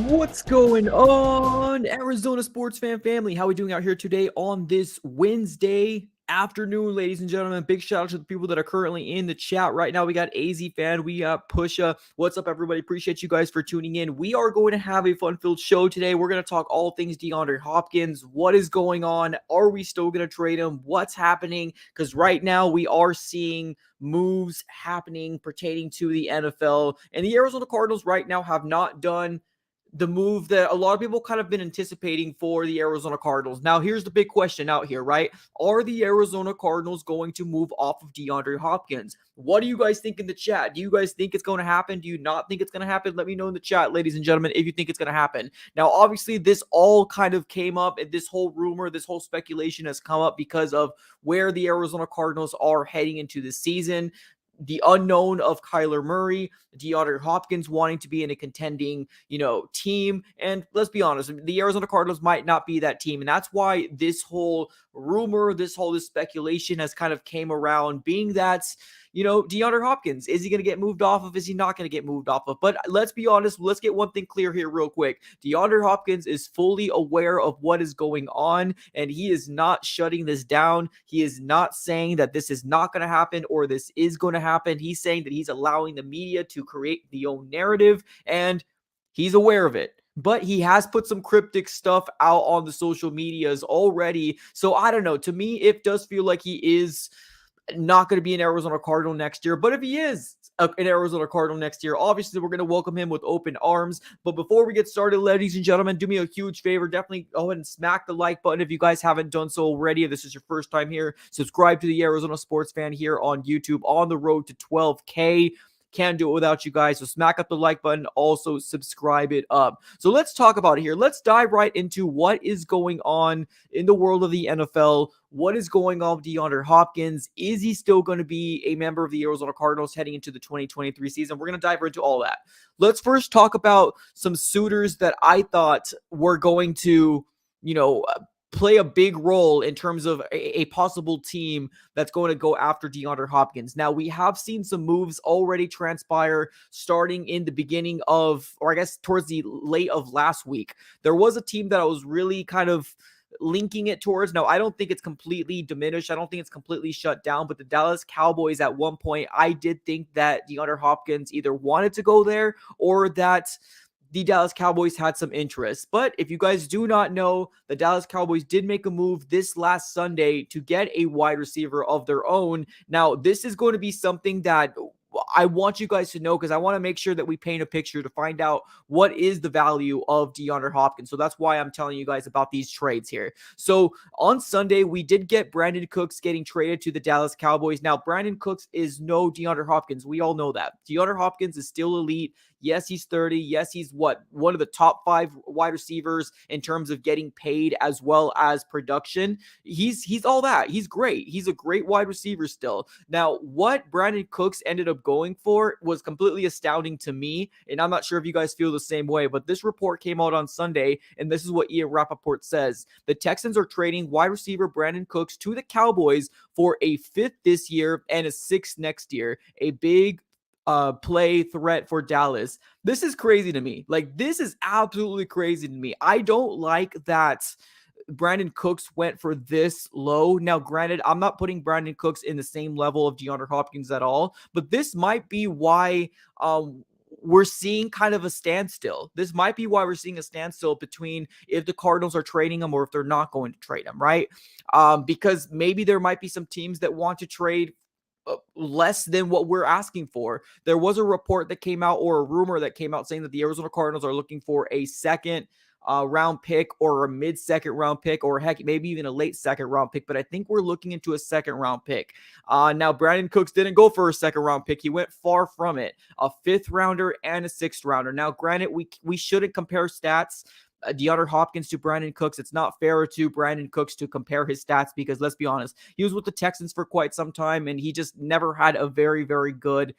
What's going on, Arizona sports fan family? How are we doing out here today on this Wednesday afternoon, ladies and gentlemen? Big shout out to the people that are currently in the chat right now. We got AZ Fan, we got Pusha. What's up, everybody? Appreciate you guys for tuning in. We are going to have a fun-filled show today. We're going to talk all things Deandre Hopkins. What is going on? Are we still going to trade him? What's happening? Because right now we are seeing moves happening pertaining to the NFL, and the Arizona Cardinals right now have not done the move that a lot of people kind of been anticipating for the Arizona Cardinals. Now, here's the big question out here, right? Are the Arizona Cardinals going to move off of DeAndre Hopkins? What do you guys think in the chat? Do you guys think it's going to happen? Do you not think it's going to happen? Let me know in the chat, ladies and gentlemen, if you think it's going to happen. Now, obviously, this all kind of came up, and this whole rumor, this whole speculation has come up because of where the Arizona Cardinals are heading into the season. The unknown of Kyler Murray, DeAndre Hopkins wanting to be in a contending, team. And let's be honest, the Arizona Cardinals might not be that team. And that's why this whole rumor, this speculation has kind of came around, being that, DeAndre Hopkins, is he going to get moved off of? Is he not going to get moved off of? But let's be honest. Let's get one thing clear here real quick. DeAndre Hopkins is fully aware of what is going on, and he is not shutting this down. He is not saying that this is not going to happen or this is going to happen. He's saying that he's allowing the media to create the own narrative, and he's aware of it. But he has put some cryptic stuff out on the social medias already. So I don't know. To me, it does feel like he is not going to be an Arizona Cardinal next year. But if he is an Arizona Cardinal next year, obviously we're going to welcome him with open arms. But before we get started, ladies and gentlemen, do me a huge favor. Definitely go ahead and smack the like button if you guys haven't done so already. If this is your first time here, subscribe to the Arizona Sports Fan here on YouTube, on the road to 12K. Can't do it without you guys. So smack up the like button. Also subscribe it up. So let's talk about it here. Let's dive right into what is going on in the world of the NFL. What is going on with DeAndre Hopkins? Is he still going to be a member of the Arizona Cardinals heading into the 2023 season? We're going to dive into all that. Let's first talk about some suitors that I thought were going to, play a big role in terms of a possible team that's going to go after DeAndre Hopkins. Now, we have seen some moves already transpire starting in the beginning of, or I guess towards the late of last week. There was a team that I was really kind of linking it towards. Now, I don't think it's completely diminished. I don't think it's completely shut down, but the Dallas Cowboys at one point, I did think that DeAndre Hopkins either wanted to go there or that the Dallas Cowboys had some interest. But if you guys do not know, the Dallas Cowboys did make a move this last Sunday to get a wide receiver of their own. Now, this is going to be something that I want you guys to know, because I want to make sure that we paint a picture to find out what is the value of DeAndre Hopkins. So that's why I'm telling you guys about these trades here. So on Sunday, we did get Brandon Cooks getting traded to the Dallas Cowboys. Now, Brandon Cooks is no DeAndre Hopkins. We all know that. DeAndre Hopkins is still elite. Yes, he's 30. Yes, he's one of the top 5 wide receivers in terms of getting paid as well as production. He's all that. He's great. He's a great wide receiver still. Now, what Brandon Cooks ended up going for was completely astounding to me, and I'm not sure if you guys feel the same way, but this report came out on Sunday, and this is what Ian Rappaport says. The Texans are trading wide receiver Brandon Cooks to the Cowboys for a 5th this year and a 6th next year. A big play threat for Dallas. This is crazy to me. Like, this is absolutely crazy to me. I don't like that Brandon Cooks went for this low. Now, granted, I'm not putting Brandon Cooks in the same level of DeAndre Hopkins at all, but this might be why we're seeing kind of a standstill. This might be why we're seeing a standstill between if the Cardinals are trading him or if they're not going to trade him, right? Because maybe there might be some teams that want to trade less than what we're asking for. There was a report that came out, or a rumor that came out, saying that the Arizona Cardinals are looking for a second round pick or a mid-second round pick, or heck, maybe even a late second round pick. But I think we're looking into a second round pick. Now, Brandon Cooks didn't go for a second round pick. He went far from it. A 5th rounder and a 6th rounder. Now, granted, we shouldn't compare stats. DeAndre Hopkins to Brandon Cooks. It's not fair to Brandon Cooks to compare his stats, because let's be honest, he was with the Texans for quite some time and he just never had a very, very good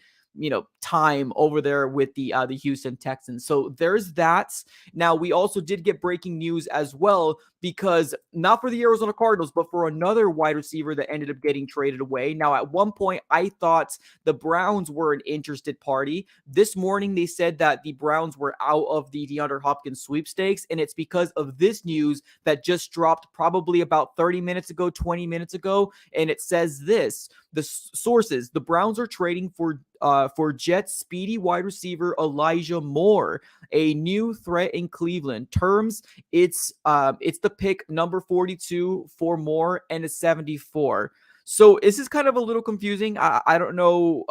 time over there with the Houston Texans. So there's that. Now, we also did get breaking news as well, because not for the Arizona Cardinals, but for another wide receiver that ended up getting traded away. Now, at one point, I thought the Browns were an interested party. This morning, they said that the Browns were out of the DeAndre Hopkins sweepstakes, and it's because of this news that just dropped probably about 30 minutes ago, 20 minutes ago, and it says this. The sources: the Browns are trading for Jets speedy wide receiver Elijah Moore, a new threat in Cleveland. Terms: it's the pick number 42 for Moore and a 74. So this is kind of a little confusing. I don't know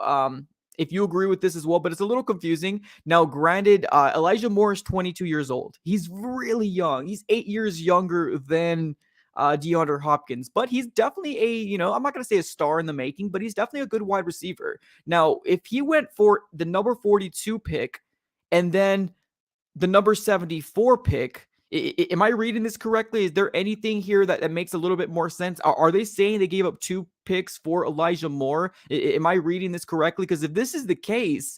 if you agree with this as well, but it's a little confusing. Now, granted, Elijah Moore is 22 years old. He's really young. He's 8 years younger than DeAndre Hopkins, but he's definitely I'm not going to say a star in the making, but he's definitely a good wide receiver. Now, if he went for the number 42 pick and then the number 74 pick, am I reading this correctly? Is there anything here that makes a little bit more sense? Are they saying they gave up 2 picks for Elijah Moore? Am I reading this correctly? Because if this is the case,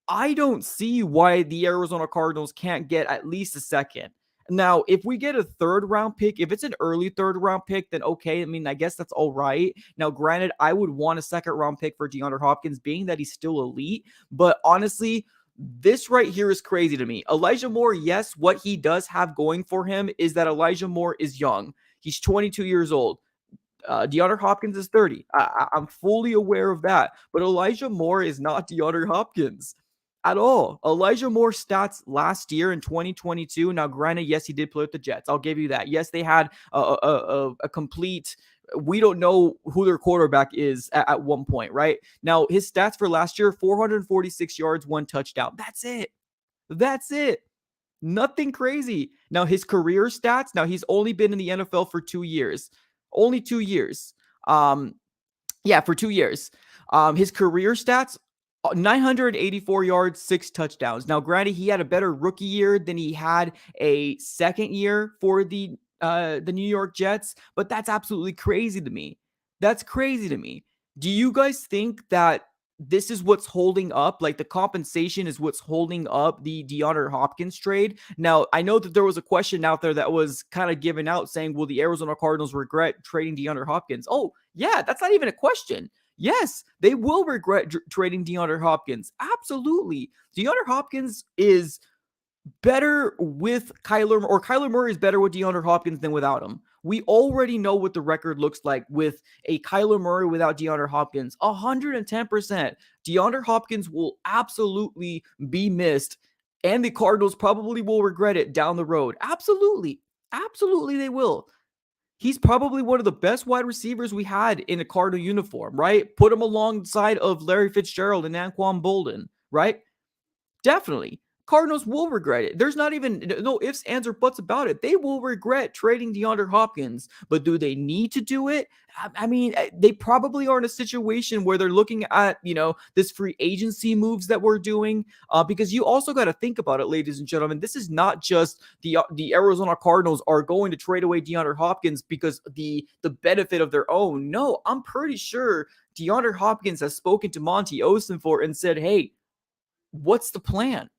I don't see why the Arizona Cardinals can't get at least a second. Now, if we get a 3rd round pick, if it's an early 3rd round pick, then okay. I mean, I guess that's all right. Now, granted, I would want a 2nd round pick for DeAndre Hopkins, being that he's still elite. But honestly, this right here is crazy to me. Elijah Moore, yes, what he does have going for him is that Elijah Moore is young. He's 22 years old. DeAndre Hopkins is 30. I'm fully aware of that. But Elijah Moore is not DeAndre Hopkins at all. Elijah Moore's stats last year in 2022. Now, granted, yes, he did play with the Jets. I'll give you that. Yes, they had a complete. We don't know who their quarterback is at one point, right? Now, his stats for last year: 446 yards, 1 touchdown. That's it. That's it. Nothing crazy. Now, his career stats. Now, he's only been in the NFL for 2 years. Only 2 years. For 2 years. His career stats: 984 yards, 6 touchdowns. Now, granted, he had a better rookie year than he had a second year for the New York Jets, but that's absolutely crazy to me. That's crazy to me. Do you guys think that this is what's holding up, like the compensation is what's holding up the DeAndre Hopkins trade? Now, I know that there was a question out there that was kind of given out saying, will the Arizona Cardinals regret trading DeAndre Hopkins? Oh, yeah, that's not even a question. Yes, they will regret trading DeAndre Hopkins. Absolutely. DeAndre Hopkins is better with Kyler Murray is better with DeAndre Hopkins than without him. We already know what the record looks like with a Kyler Murray without DeAndre Hopkins. 110%. DeAndre Hopkins will absolutely be missed, and the Cardinals probably will regret it down the road. Absolutely. Absolutely, they will. He's probably one of the best wide receivers we had in a Cardinal uniform, right? Put him alongside of Larry Fitzgerald and Anquan Bolden, right? Definitely. Cardinals will regret it. There's not even no ifs, ands, or buts about it. They will regret trading DeAndre Hopkins, but do they need to do it? I mean, they probably are in a situation where they're looking at, this free agency moves that we're doing, because you also got to think about it, ladies and gentlemen. This is not just the Arizona Cardinals are going to trade away DeAndre Hopkins because the benefit of their own. No, I'm pretty sure DeAndre Hopkins has spoken to Monty Ossenfort and said, hey, what's the plan?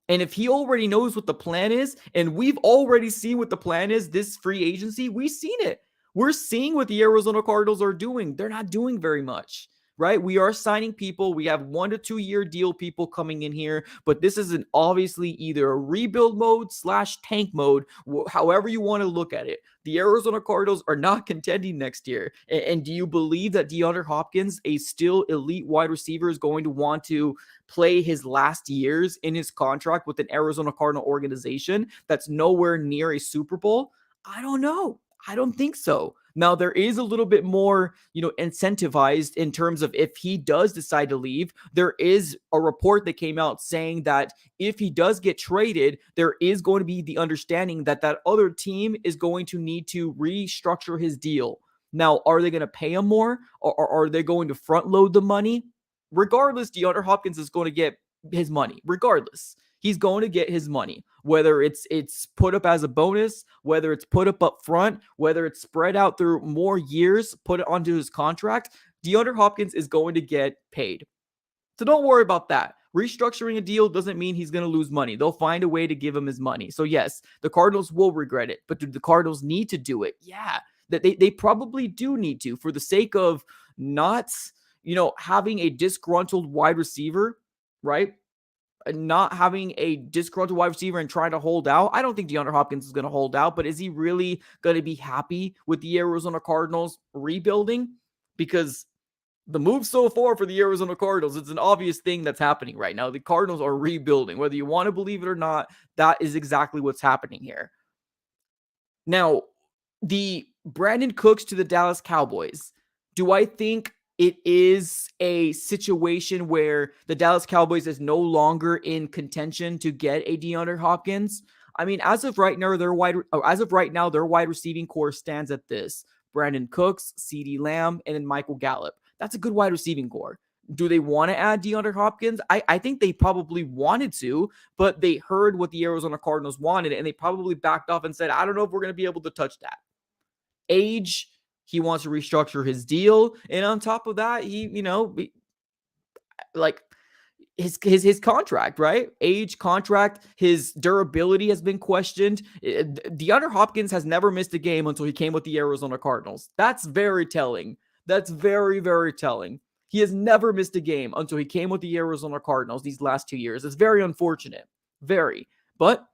And if he already knows what the plan is, and we've already seen what the plan is, this free agency, we've seen it. We're seeing what the Arizona Cardinals are doing. They're not doing very much, right? We are signing people. We have 1 to 2 year deal people coming in here, but this is obviously either a rebuild mode / tank mode, however you want to look at it. The Arizona Cardinals are not contending next year. And do you believe that DeAndre Hopkins, a still elite wide receiver, is going to want to play his last years in his contract with an Arizona Cardinal organization that's nowhere near a Super Bowl? I don't know. I don't think so. Now, there is a little bit more, incentivized in terms of if he does decide to leave. There is a report that came out saying that if he does get traded, there is going to be the understanding that that other team is going to need to restructure his deal. Now, are they going to pay him more, or are they going to front load the money? Regardless, DeAndre Hopkins is going to get his money. Regardless, he's going to get his money, whether it's put up as a bonus, whether it's put up front, whether it's spread out through more years, put it onto his contract. DeAndre Hopkins is going to get paid. So don't worry about that. Restructuring a deal doesn't mean he's going to lose money. They'll find a way to give him his money. So yes, the Cardinals will regret it, but do the Cardinals need to do it? Yeah, that they probably do need to, for the sake of not, having a disgruntled wide receiver, right? Not having a disgruntled wide receiver and trying to hold out. I don't think DeAndre Hopkins is going to hold out, but is he really going to be happy with the Arizona Cardinals rebuilding? Because the move so far for the Arizona Cardinals, it's an obvious thing that's happening right now. The Cardinals are rebuilding. Whether you want to believe it or not, that is exactly what's happening here. Now, the Brandon Cooks to the Dallas Cowboys. Do I think it is a situation where the Dallas Cowboys is no longer in contention to get a DeAndre Hopkins? I mean, as of right now, their wide receiving core stands at this: Brandon Cooks, CeeDee Lamb, and then Michael Gallup. That's a good wide receiving core. Do they want to add DeAndre Hopkins? I think they probably wanted to, but they heard what the Arizona Cardinals wanted, and they probably backed off and said, I don't know if we're going to be able to touch that. Age, he wants to restructure his deal. And on top of that, like his contract, right? Age, contract, his durability has been questioned. DeAndre Hopkins has never missed a game until he came with the Arizona Cardinals. That's very telling. That's very, very telling. He has never missed a game until he came with the Arizona Cardinals these last 2 years. It's very unfortunate. Very. But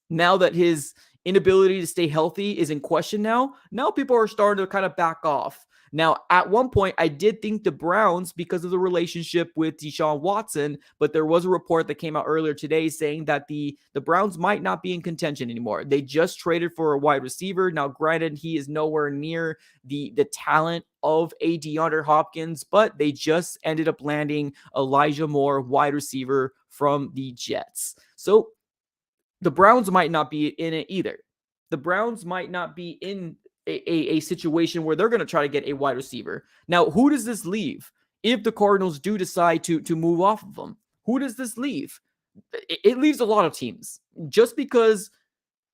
now that his inability to stay healthy is in question now people are starting to kind of back off. Now, at one point, I did think the Browns, because of the relationship with Deshaun Watson, but there was a report that came out earlier today saying that the Browns might not be in contention anymore. They just traded for a wide receiver. Now, granted, he is nowhere near the talent of a DeAndre Hopkins, but they just ended up landing Elijah Moore, wide receiver from the Jets. So the Browns might not be in it either. The Browns might not be in a situation where they're going to try to get a wide receiver. Now, who does this leave if the Cardinals do decide to move off of them? Who does this leave? It leaves a lot of teams. Just because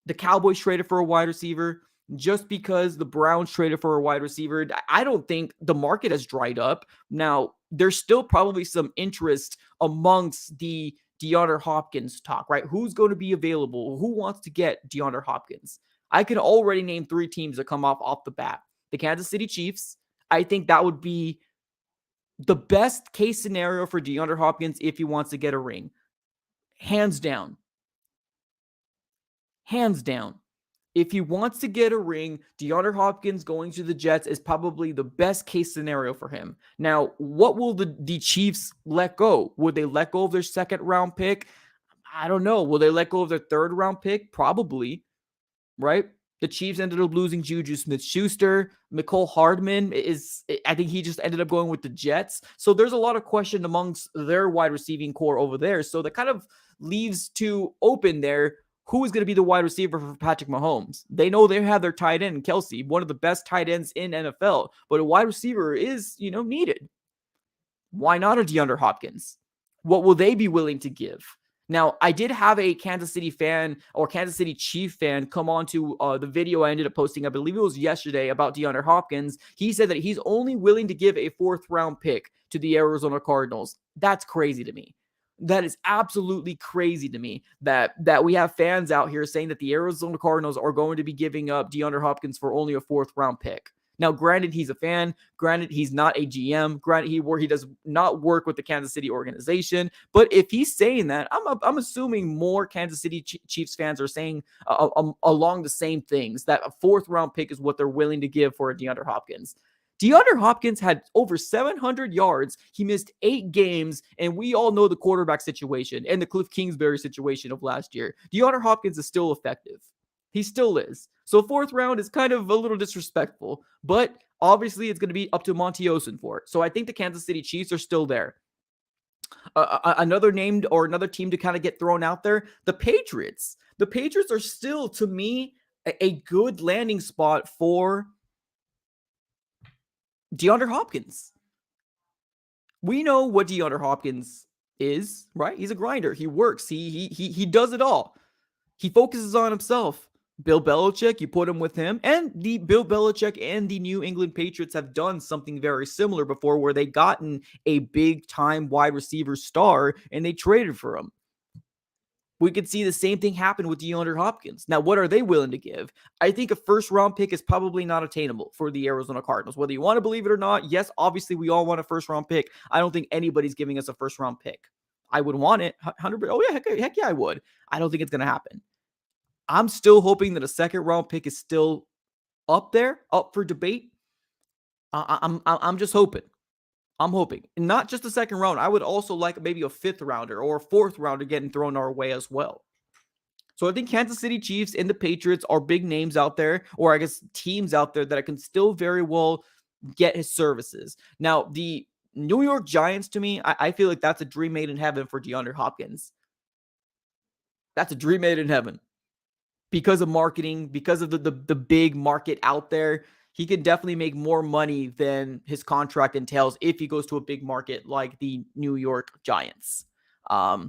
the Cowboys traded for a wide receiver, just because the Browns traded for a wide receiver, I don't think the market has dried up. Now, there's still probably some interest amongst the DeAndre Hopkins talk, right? Who's going to be available? Who wants to get DeAndre Hopkins? I can already name 3 teams that come off the bat. The Kansas City Chiefs. I think that would be the best case scenario for DeAndre Hopkins if he wants to get a ring. Hands down. Hands down. If he wants to get a ring, DeAndre Hopkins going to the Jets is probably the best case scenario for him. Now, what will the Chiefs let go? Would they let go of their second round pick? I don't know. Will they let go of their third round pick? Probably, right? The Chiefs ended up losing Juju Smith-Schuster. Mecole Hardman I think he just ended up going with the Jets. So there's a lot of question amongst their wide receiving core over there. So that kind of leaves to open there who is going to be the wide receiver for Patrick Mahomes. They know they have their tight end, Kelsey, one of the best tight ends in NFL, but a wide receiver is, needed. Why not a DeAndre Hopkins? What will they be willing to give? Now, I did have a Kansas City fan or Kansas City Chief fan come on to the video I ended up posting, I believe it was yesterday, about DeAndre Hopkins. He said that he's only willing to give a 4th round pick to the Arizona Cardinals. That's crazy to me. That is absolutely crazy to me that we have fans out here saying that the Arizona Cardinals are going to be giving up DeAndre Hopkins for only a 4th round pick. Now, granted, he's a fan. Granted, he's not a GM. Granted, he does not work with the Kansas City organization. But if he's saying that, I'm assuming more Kansas City Chiefs fans are saying along the same things, that a 4th round pick is what they're willing to give for a DeAndre Hopkins. DeAndre Hopkins had over 700 yards. He missed 8 games, and we all know the quarterback situation and the Cliff Kingsbury situation of last year. DeAndre Hopkins is still effective. He still is. So 4th round is kind of a little disrespectful, but obviously it's going to be up to Monty Osen for it. So I think the Kansas City Chiefs are still there. Another team to kind of get thrown out there, the Patriots. The Patriots are still, to me, a good landing spot for DeAndre Hopkins. We know what DeAndre Hopkins is, right? He's a grinder. He works. He does it all. He focuses on himself. Bill Belichick, you put him with him, and the Bill Belichick and the New England Patriots have done something very similar before where they gotten a big time wide receiver star and they traded for him. We could see the same thing happen with Deandre Hopkins. Now, what are they willing to give? I think a first round pick is probably not attainable for the Arizona Cardinals. Whether you want to believe it or not, yes, obviously we all want a first round pick. I don't think anybody's giving us a first round pick. I would want it. 100%. Oh, yeah, heck yeah, I would. I don't think it's going to happen. I'm still hoping that a second round pick is still up there, up for debate. I'm just hoping. I'm hoping. And not just a second round. I would also like maybe a fifth rounder or a fourth rounder getting thrown our way as well. So I think Kansas City Chiefs and the Patriots are big names out there, or I guess teams out there that I can still very well get his services. Now, the New York Giants, to me, I feel like that's a dream made in heaven for DeAndre Hopkins. That's a dream made in heaven. Because of marketing, because of the big market out there, he can definitely make more money than his contract entails if he goes to a big market like the New York Giants. I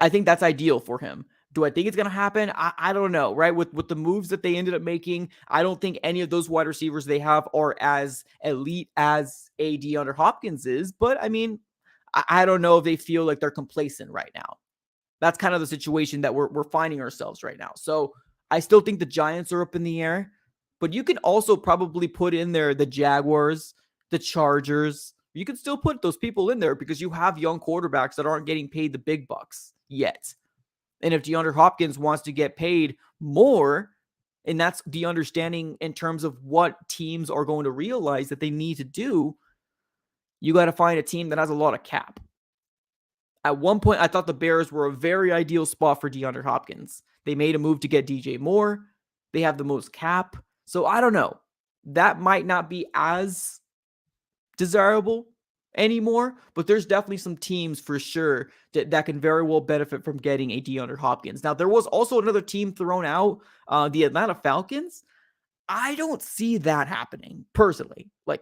think that's ideal for him. Do I think it's going to happen? I don't know, right? With the moves that they ended up making, I don't think any of those wide receivers they have are as elite as a DeAndre Hopkins is. But, I mean, I don't know if they feel like they're complacent right now. That's kind of the situation that we're finding ourselves right now. So I still think the Giants are up in the air, but you can also probably put in there the Jaguars, the Chargers. You can still put those people in there because you have young quarterbacks that aren't getting paid the big bucks yet. And if DeAndre Hopkins wants to get paid more, and that's the understanding in terms of what teams are going to realize that they need to do, you got to find a team that has a lot of cap. At one point, I thought the Bears were a very ideal spot for DeAndre Hopkins. They made a move to get DJ Moore. They have the most cap. So I don't know. That might not be as desirable anymore, but there's definitely some teams for sure that can very well benefit from getting a DeAndre Hopkins. Now, there was also another team thrown out, the Atlanta Falcons. I don't see that happening personally. Like,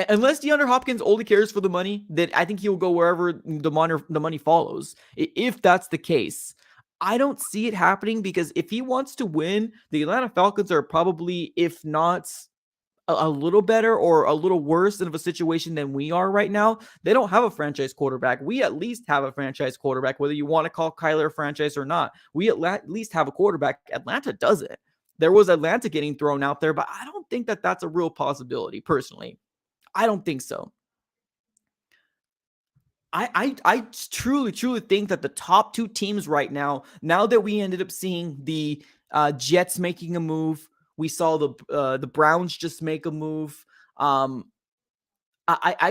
unless DeAndre Hopkins only cares for the money, then I think he'll go wherever the money follows. If that's the case, I don't see it happening because if he wants to win, the Atlanta Falcons are probably, if not a little better or a little worse of a situation than we are right now. They don't have a franchise quarterback. We at least have a franchise quarterback, whether you want to call Kyler a franchise or not. We at least have a quarterback. Atlanta doesn't. There was Atlanta getting thrown out there, but I don't think that that's a real possibility personally. I don't think so. I truly think that the top two teams right now that we ended up seeing the Jets making a move, we saw the Browns just make a move. I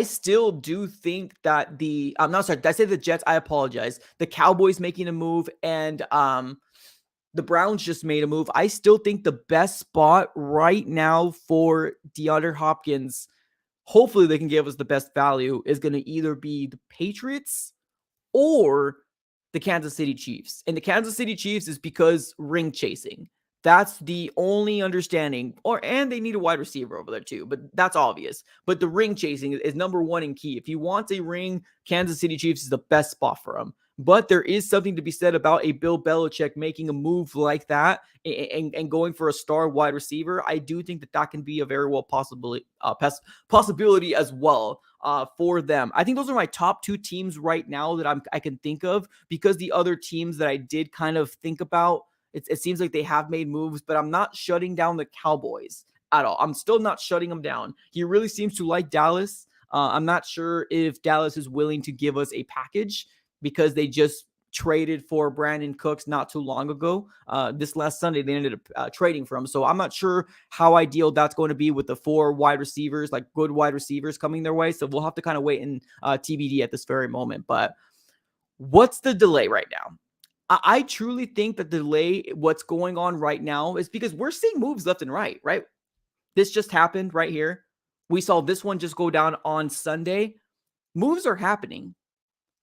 still do think that I'm not sorry. Did I say the Jets? I apologize. The Cowboys making a move and the Browns just made a move. I still think the best spot right now for DeAndre Hopkins, hopefully they can give us the best value, is going to either be the Patriots or the Kansas City Chiefs. And the Kansas City Chiefs is because ring chasing. That's the only understanding. And they need a wide receiver over there too, but that's obvious. But the ring chasing is number one and key. If he wants a ring, Kansas City Chiefs is the best spot for him. But there is something to be said about a Bill Belichick making a move like that and going for a star wide receiver. I do think that can be a very well possibility as well for them. I think those are my top two teams right now that I can think of, because the other teams that I did kind of think about, it seems like they have made moves, but I'm not shutting down the Cowboys at all. I'm still not shutting them down. He really seems to like Dallas. I'm not sure if Dallas is willing to give us a package because they just traded for Brandon Cooks not too long ago. This last Sunday, they ended up trading for him. So I'm not sure how ideal that's going to be with the four wide receivers, like good wide receivers coming their way. So we'll have to kind of wait in TBD at this very moment. But what's the delay right now? I truly think that the delay, what's going on right now, is because we're seeing moves left and right? This just happened right here. We saw this one just go down on Sunday. Moves are happening.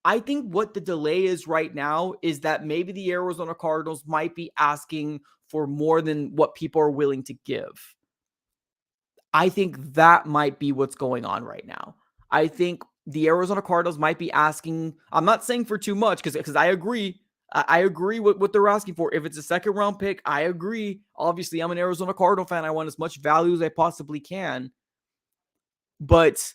I think what the delay is right now is that maybe the Arizona Cardinals might be asking for more than what people are willing to give. I think that might be what's going on right now. I think the Arizona Cardinals might be asking, I'm not saying for too much, because I agree. I agree with what they're asking for. If it's a second round pick, I agree. Obviously, I'm an Arizona Cardinal fan. I want as much value as I possibly can. But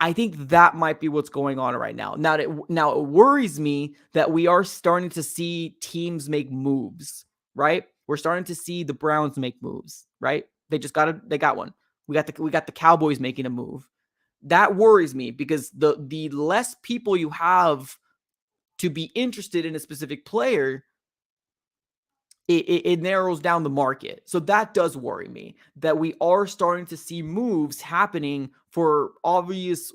I think that might be what's going on right now. Now it worries me that we are starting to see teams make moves, right? We're starting to see the Browns make moves, right? They got one. We got the Cowboys making a move. That worries me because the less people you have to be interested in a specific player, it narrows down the market. So that does worry me that we are starting to see moves happening for obvious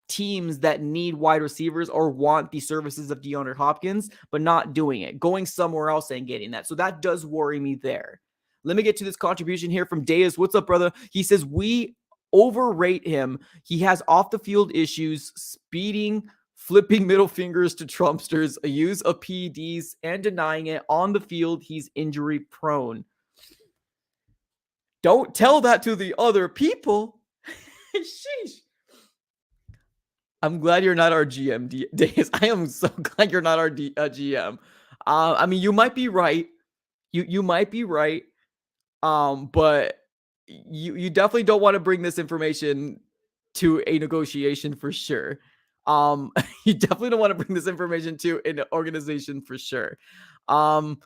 teams that need wide receivers or want the services of DeAndre Hopkins, but not doing it, going somewhere else and getting that. So that does worry me there. Let me get to this contribution here from Deus. What's up, brother? He says, we overrate him. He has off the field issues, speeding, flipping middle fingers to Trumpsters, a use of PEDs, and denying it. On the field, he's injury prone. Don't tell that to the other people. Sheesh. I'm glad you're not our GM, Days. I am so glad you're not our GM. I mean, you might be right. You might be right. But you definitely don't want to bring this information to a negotiation for sure. You definitely don't want to bring this information to an organization for sure. Um,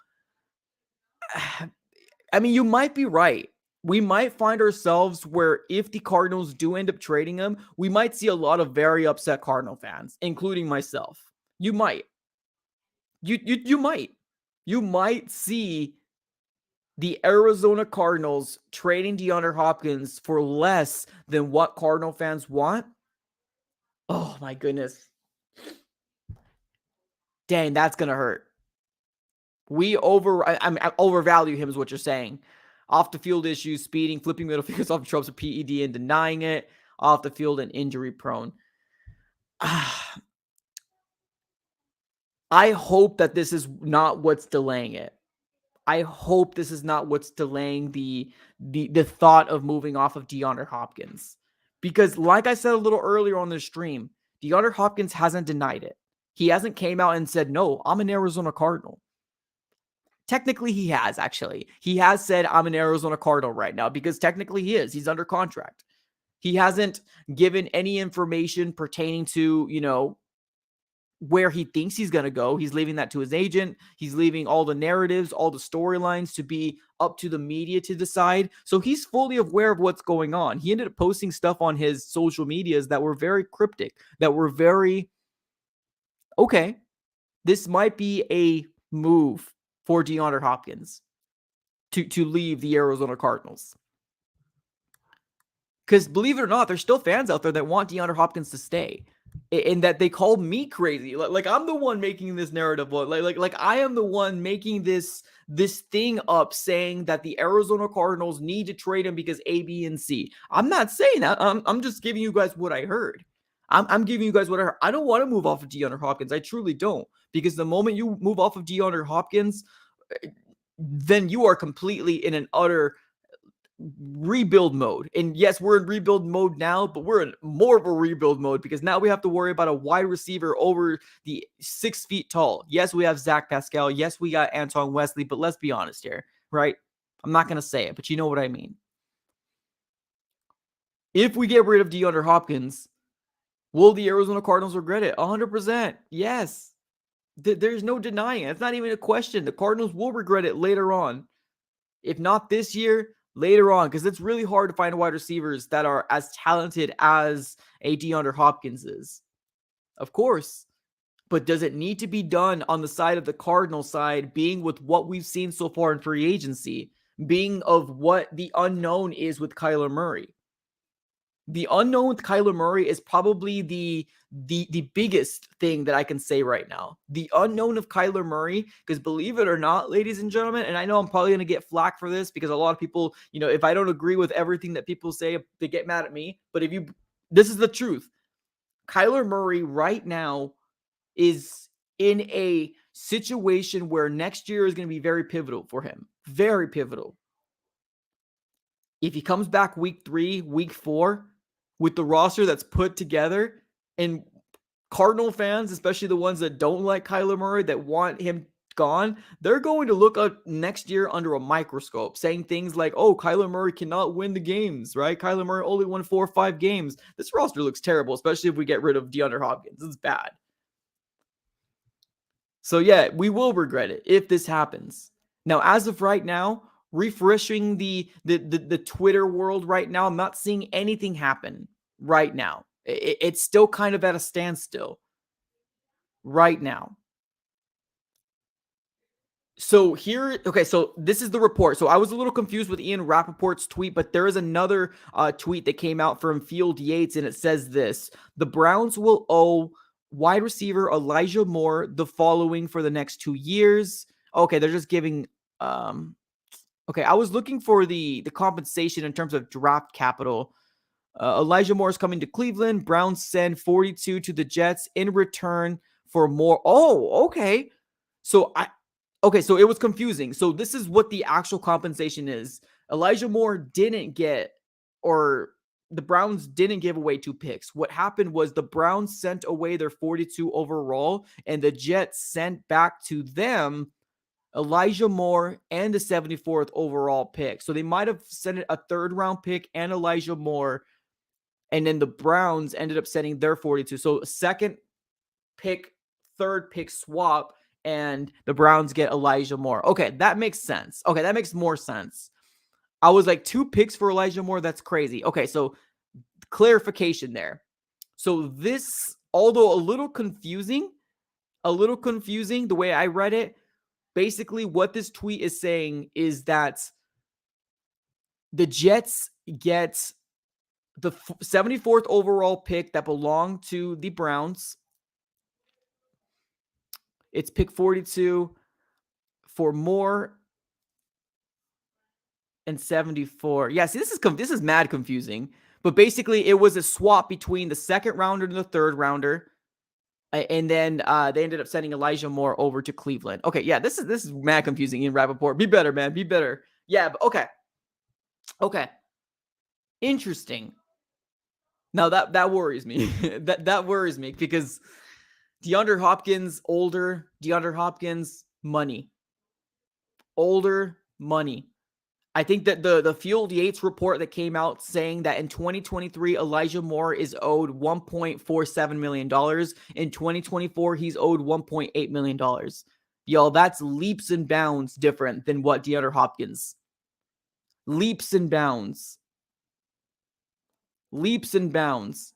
I mean, you might be right. We might find ourselves where if the Cardinals do end up trading him, we might see a lot of very upset Cardinal fans, including myself. You might. You might. You might see the Arizona Cardinals trading DeAndre Hopkins for less than what Cardinal fans want. Oh my goodness. Dang, that's going to hurt. I overvalue him is what you're saying. Off the field issues, speeding, flipping middle fingers off the tropes of PED and denying it. Off the field and injury prone. I hope that this is not what's delaying it. I hope this is not what's delaying the thought of moving off of DeAndre Hopkins. Because like I said a little earlier on the stream, DeAndre Hopkins hasn't denied it. He hasn't came out and said, no, I'm an Arizona Cardinal. Technically, he has, actually. He has said, I'm an Arizona Cardinal right now, because technically he is. He's under contract. He hasn't given any information pertaining to, where he thinks he's going to go. He's leaving that to his agent. He's leaving all the narratives, all the storylines to be up to the media to decide. So he's fully aware of what's going on. He ended up posting stuff on his social medias that were very cryptic, that were very, okay, this might be a move for DeAndre Hopkins to leave the Arizona Cardinals. Because believe it or not, there's still fans out there that want DeAndre Hopkins to stay. And that they called me crazy. Like I'm the one making this narrative. Like I am the one making this thing up saying that the Arizona Cardinals need to trade him because A, B, and C. I'm not saying that. I'm just giving you guys what I heard. I'm giving you guys what I heard. I don't want to move off of DeAndre Hopkins. I truly don't. Because the moment you move off of DeAndre Hopkins, then you are completely in an utter rebuild mode. And yes, we're in rebuild mode now, but we're in more of a rebuild mode because now we have to worry about a wide receiver over the 6 feet tall. Yes, we have Zach Pascal. Yes, we got Antoine Wesley, but let's be honest here, right? I'm not going to say it, but you know what I mean. If we get rid of DeAndre Hopkins, will the Arizona Cardinals regret it? 100%. Yes. There's no denying it. It's not even a question. The Cardinals will regret it later on. If not this year, later on, because it's really hard to find wide receivers that are as talented as a DeAndre Hopkins is. Of course. But does it need to be done on the side of the Cardinal side, being with what we've seen so far in free agency, being of what the unknown is with Kyler Murray? The unknown with Kyler Murray is probably the biggest thing that I can say right now. The unknown of Kyler Murray, because believe it or not, ladies and gentlemen, and I know I'm probably going to get flack for this because a lot of people, if I don't agree with everything that people say, they get mad at me. But this is the truth. Kyler Murray right now is in a situation where next year is going to be very pivotal for him. Very pivotal. If he comes back week 3, week 4, with the roster that's put together, and Cardinal fans, especially the ones that don't like Kyler Murray, that want him gone, they're going to look up next year under a microscope, saying things like, oh, Kyler Murray cannot win the games, right? Kyler Murray only won 4 or 5 games. This roster looks terrible, especially if we get rid of Deandre Hopkins. It's bad. So yeah, we will regret it if this happens. Now, as of right now, refreshing the Twitter world right now, I'm not seeing anything happen right now. It's still kind of at a standstill right now. So here, okay, so this is the report. So I was a little confused with Ian Rappaport's tweet, but there is another tweet that came out from Field Yates, and it says this: the Browns will owe wide receiver Elijah Moore the following for the next 2 years. Okay, they're just giving. Okay, I was looking for the compensation in terms of draft capital. Elijah Moore is coming to Cleveland. Browns send 42 to the Jets in return for more. Oh, okay. So Okay, so it was confusing. So this is what the actual compensation is. Elijah Moore didn't get, or the Browns didn't give away 2 picks. What happened was the Browns sent away their 42 overall, and the Jets sent back to them Elijah Moore and the 74th overall pick. So they might have sent a 3rd round pick and Elijah Moore, and then the Browns ended up sending their 42. So 2nd pick, 3rd pick swap, and the Browns get Elijah Moore. Okay, that makes sense. Okay, that makes more sense. I was like, 2 picks for Elijah Moore? That's crazy. Okay, so clarification there. So this, although a little confusing, the way I read it, basically what this tweet is saying is that the Jets get the 74th overall pick that belonged to the Browns. It's pick 42 for Moore and 74. Yeah, see, this is mad confusing. But basically, it was a swap between the 2nd rounder and the 3rd rounder. And then they ended up sending Elijah Moore over to Cleveland. Okay, yeah, this is mad confusing. Ian Rappaport, be better, man, be better. Yeah, but okay, interesting. Now that worries me. that worries me because DeAndre Hopkins, older. DeAndre Hopkins, money. Older, money. I think that the Field Yates report that came out saying that in 2023, Elijah Moore is owed $1.47 million. In 2024, he's owed $1.8 million. Y'all, that's leaps and bounds different than what DeAndre Hopkins. Leaps and bounds. Leaps and bounds.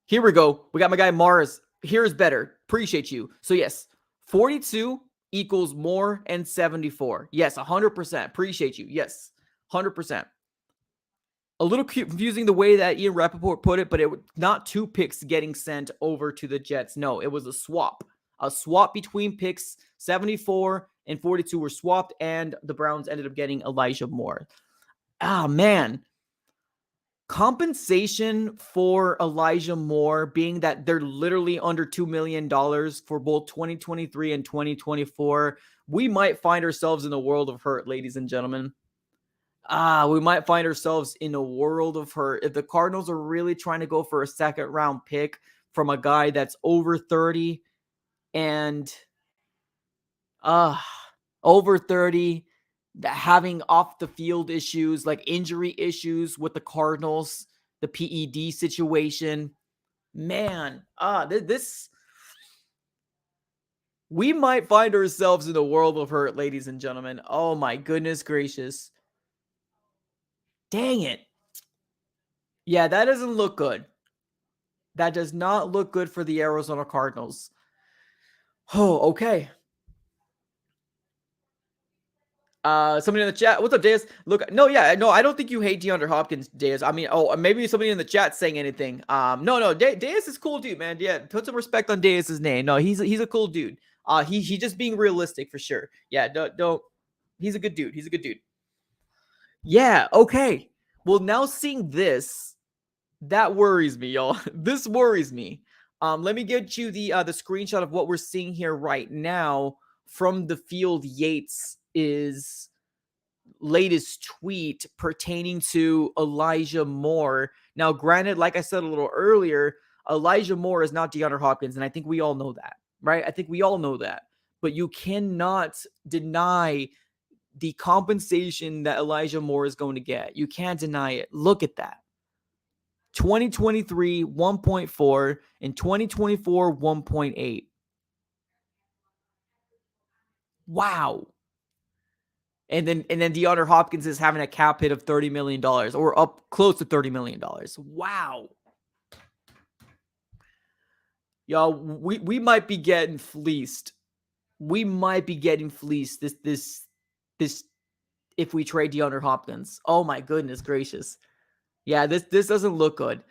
Here we go. We got my guy Mars. Here's better. Appreciate you. So yes, 42 equals Moore and 74. Yes, 100%. Appreciate you. Yes, 100%. A little confusing the way that Ian Rappaport put it, but it was not 2 picks getting sent over to the Jets. No, it was a swap. A swap between picks. 74 and 42 were swapped, and the Browns ended up getting Elijah Moore. Ah, man. Compensation for Elijah Moore being that they're literally under $2 million for both 2023 and 2024. We might find ourselves in a world of hurt, ladies and gentlemen. We might find ourselves in a world of hurt. If the Cardinals are really trying to go for a 2nd round pick from a guy that's over 30 and over 30, having off the field issues, like injury issues with the Cardinals, the PED situation, man, this we might find ourselves in a world of hurt, ladies and gentlemen. Oh my goodness gracious. Dang it. Yeah, that doesn't look good. That does not look good for the Arizona Cardinals. Oh, okay. Somebody in the chat. What's up, Deus? Look, no, I don't think you hate DeAndre Hopkins, Deus. I mean, maybe somebody in the chat saying anything. No, Deus is cool dude, man. Yeah, put some respect on Deus's name. No, he's a cool dude. He's just being realistic for sure. Yeah, don't. He's a good dude. He's a good dude. Yeah, okay. Well, now seeing this, that worries me, y'all. This worries me. Let me get you the screenshot of what we're seeing here right now from the Field Yates is latest tweet pertaining to Elijah Moore. Now, granted, like I said a little earlier, Elijah Moore is not DeAndre Hopkins, and I think we all know that, right? I think we all know that. But you cannot deny the compensation that Elijah Moore is going to get. You can't deny it. Look at that. 2023, 1.4, and 2024, 1.8. Wow. And then DeAndre Hopkins is having a cap hit of $30 million or up close to $30 million. Wow. Y'all, we might be getting fleeced. We might be getting fleeced this if we trade DeAndre Hopkins. Oh my goodness gracious. Yeah, this doesn't look good.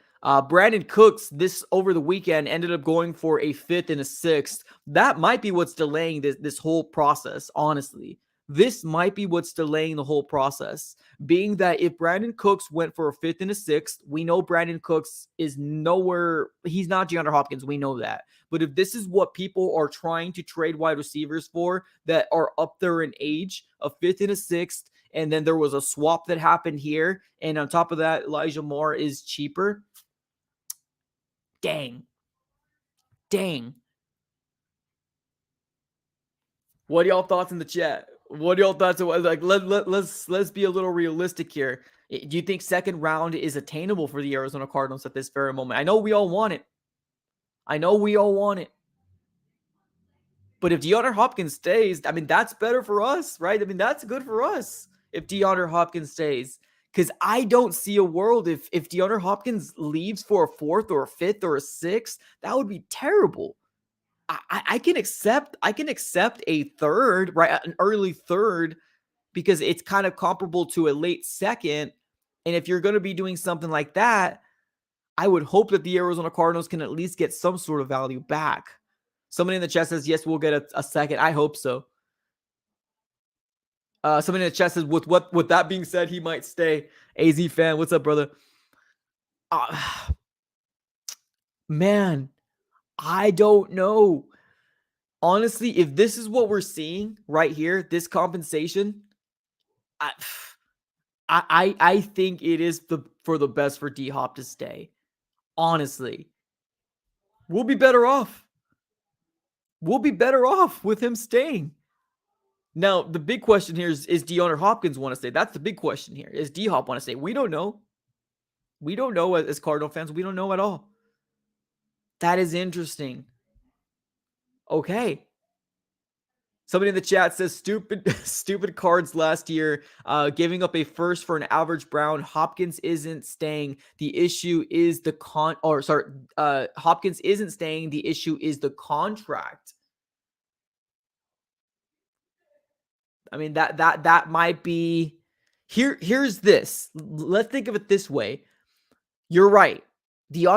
Brandon Cooks this over the weekend ended up going for a 5th and a 6th. That might be what's delaying this whole process, honestly. This might be what's delaying the whole process. Being that if Brandon Cooks went for a 5th and a 6th, we know Brandon Cooks is nowhere. He's not DeAndre Hopkins. We know that. But if this is what people are trying to trade wide receivers for that are up there in age, a 5th and a 6th, and then there was a swap that happened here, and on top of that, Elijah Moore is cheaper. Dang. What are y'all thoughts in the chat? What are y'all thoughts? Like, let's be a little realistic here. Do you think second round is attainable for the Arizona Cardinals at this very moment? I know we all want it. But if DeAndre Hopkins stays, I mean, that's better for us, right? I mean, that's good for us if DeAndre Hopkins stays. Because I don't see a world if DeAndre Hopkins leaves for a 4th or a 5th or a 6th, that would be terrible. I can accept a 3rd, right? An early 3rd, because it's kind of comparable to a late 2nd. And if you're going to be doing something like that, I would hope that the Arizona Cardinals can at least get some sort of value back. Somebody in the chat says, yes, we'll get a 2nd. I hope so. Somebody in the chat says, with that being said, he might stay. AZ fan, what's up, brother? Man, I don't know. Honestly, if this is what we're seeing right here, this compensation, I think it is for the best for D-Hop to stay. Honestly, we'll be better off. We'll be better off with him staying. Now, the big question here is DeAndre Hopkins want to stay? That's the big question here. Is D-Hop want to stay? We don't know. We don't know as Cardinal fans. We don't know at all. That is interesting. Okay. Somebody in the chat says stupid cards last year, giving up a 1st for an average Brown. Hopkins isn't staying. The issue is Hopkins isn't staying. The issue is the contract. I mean, that might be here's this. Let's think of it this way. You're right. The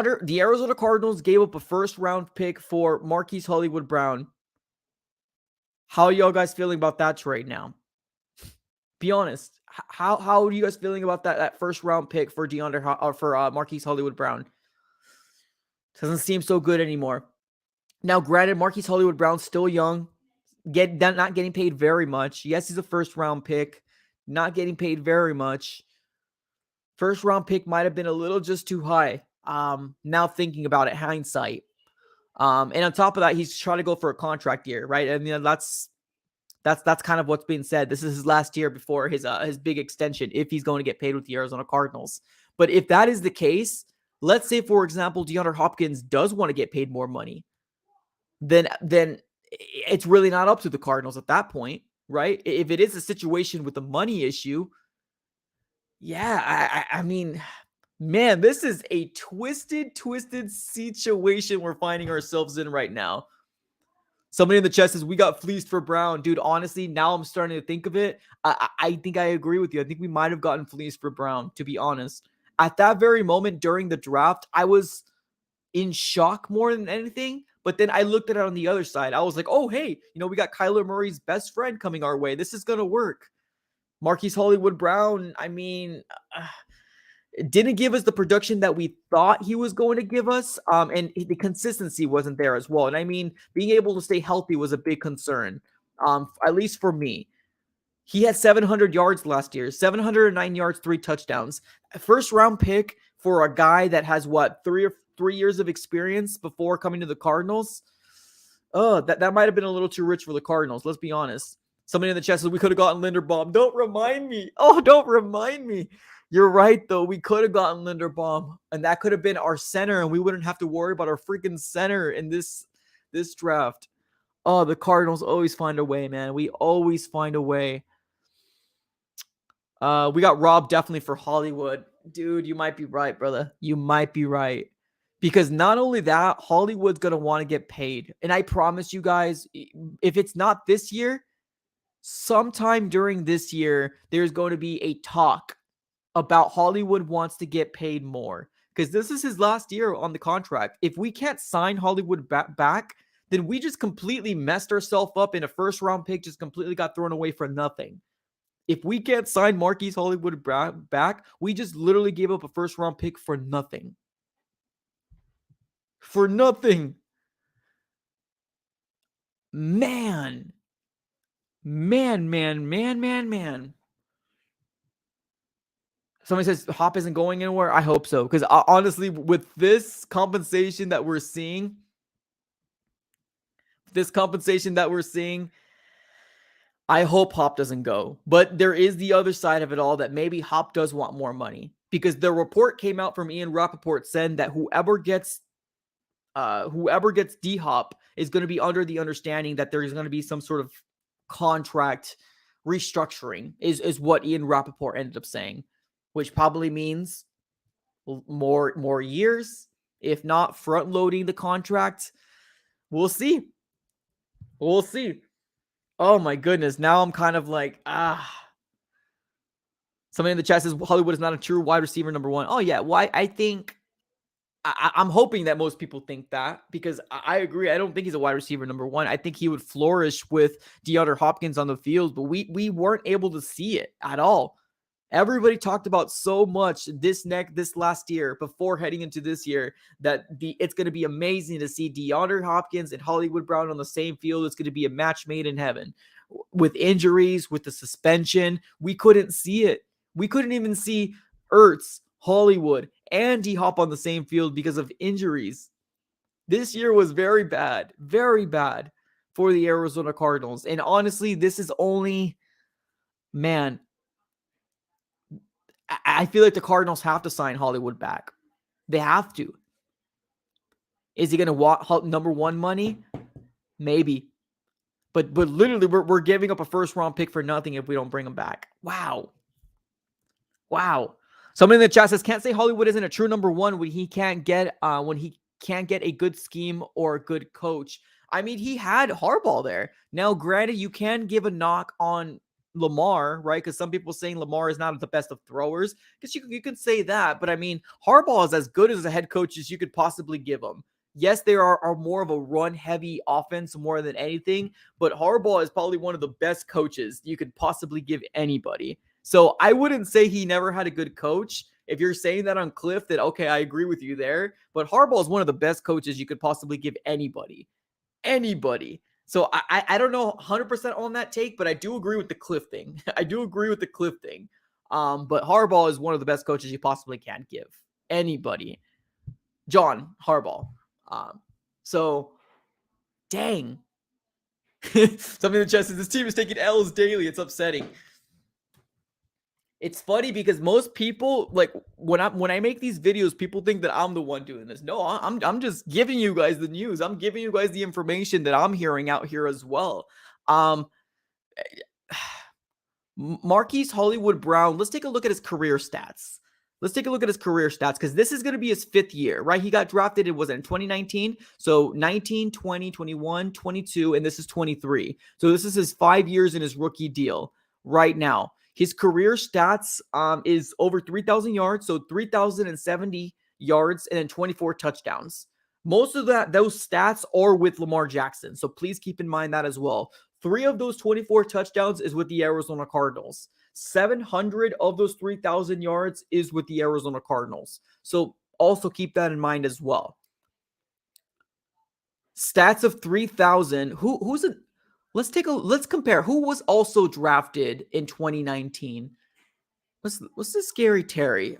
Arizona Cardinals gave up a 1st round pick for Marquise Hollywood Brown. How are y'all guys feeling about that trade now? Be honest. How are you guys feeling about that 1st round pick for Marquise Hollywood Brown? Doesn't seem so good anymore. Now, granted, Marquise Hollywood Brown's still young, not getting paid very much. Yes, he's a 1st round pick, not getting paid very much. 1st round pick might have been a little just too high. Now thinking about it, hindsight. And on top of that, he's trying to go for a contract year, right? I mean, that's kind of what's being said. This is his last year before his big extension, if he's going to get paid with the Arizona Cardinals. But if that is the case, let's say, for example, DeAndre Hopkins does want to get paid more money, then it's really not up to the Cardinals at that point, right? If it is a situation with a money issue, yeah, I mean, man, this is a twisted situation we're finding ourselves in right now. Somebody in the chat says, we got fleeced for Brown. Dude, honestly, now I'm starting to think of it. I think I agree with you. I think we might have gotten fleeced for Brown, to be honest. At that very moment during the draft, I was in shock more than anything. But then I looked at it on the other side. I was like, oh, hey, we got Kyler Murray's best friend coming our way. This is going to work. Marquise Hollywood Brown, I mean, didn't give us the production that we thought he was going to give us. And the consistency wasn't there as well. And I mean, being able to stay healthy was a big concern, at least for me. He had 700 yards last year, 709 yards, 3 touchdowns. A 1st round pick for a guy that has 3 years of experience before coming to the Cardinals. That might have been a little too rich for the Cardinals. Let's be honest. Somebody in the chat says we could have gotten Linderbaum. Don't remind me. Oh, don't remind me. You're right, though. We could have gotten Linderbaum, and that could have been our center, and we wouldn't have to worry about our freaking center in this draft. Oh, the Cardinals always find a way, man. We always find a way. We got Rob definitely for Hollywood. Dude, you might be right, brother. You might be right. Because not only that, Hollywood's going to want to get paid. And I promise you guys, if it's not this year, sometime during this year, there's going to be a talk about Hollywood wants to get paid more. Because this is his last year on the contract. If we can't sign Hollywood back, then we just completely messed ourselves up, and a first-round pick just completely got thrown away for nothing. If we can't sign Marquise Hollywood back, we just literally gave up a first-round pick for nothing. For nothing. Man. Somebody says Hop isn't going anywhere. I hope so. Because honestly, with this compensation that we're seeing, I hope Hop doesn't go. But there is the other side of it all, that maybe Hop does want more money. Because the report came out from Ian Rappaport saying that whoever gets D-Hop is going to be under the understanding that there is going to be some sort of contract restructuring, is what Ian Rappaport ended up saying, which probably means more years, if not front loading the contract. We'll see. Oh my goodness. Now I'm kind of like, Somebody in the chat says Hollywood is not a true wide receiver number one. Oh yeah. Why? I think I'm hoping that most people think that, because I agree. I don't think he's a wide receiver number one. I think he would flourish with Deandre Hopkins on the field, but we weren't able to see it at all. Everybody talked about so much this last year before heading into this year that it's going to be amazing to see Deandre Hopkins and Hollywood Brown on the same field. It's going to be a match made in heaven. With injuries, with the suspension, we couldn't see it. We couldn't even see Ertz, Hollywood, and D-Hop on the same field because of injuries. This year was very bad for the Arizona Cardinals. And honestly, this is only, man, I feel like the Cardinals have to sign Hollywood back. They have to. Is he going to want number one money? Maybe. But literally, we're giving up a first-round pick for nothing if we don't bring him back. Wow. Somebody in the chat says, can't say Hollywood isn't a true number one when he can't get a good scheme or a good coach. I mean, he had Harbaugh there. Now, granted, you can give a knock on Lamar, right? Because some people saying Lamar is not the best of throwers. Because you can say that, but I mean, Harbaugh is as good as a head coach as you could possibly give him. Yes, they are more of a run-heavy offense more than anything, but Harbaugh is probably one of the best coaches you could possibly give anybody. So I wouldn't say he never had a good coach. If you're saying that on Cliff, that okay, I agree with you there. But Harbaugh is one of the best coaches you could possibly give anybody. So I don't know 100% on that take, but I do agree with the Cliff thing. But Harbaugh is one of the best coaches you possibly can give anybody. John Harbaugh. So, dang. Something in the chat says this team is taking L's daily. It's upsetting. It's funny because most people, like, when I make these videos, people think that I'm the one doing this. No, I'm just giving you guys the news. I'm giving you guys the information that I'm hearing out here as well. Marquise Hollywood Brown, let's take a look at his career stats. Because this is going to be his 5th year, right? He got drafted, it was in 2019. So 19, 20, 21, 22, and this is 23. So this is his 5 years in his rookie deal right now. His career stats is over 3,000 yards, so 3,070 yards, and then 24 touchdowns. Most of those stats are with Lamar Jackson, so please keep in mind that as well. 3 of those 24 touchdowns is with the Arizona Cardinals. 700 of those 3,000 yards is with the Arizona Cardinals. So also keep that in mind as well. Stats of 3,000. Let's compare. Who was also drafted in 2019? What's this Scary Terry?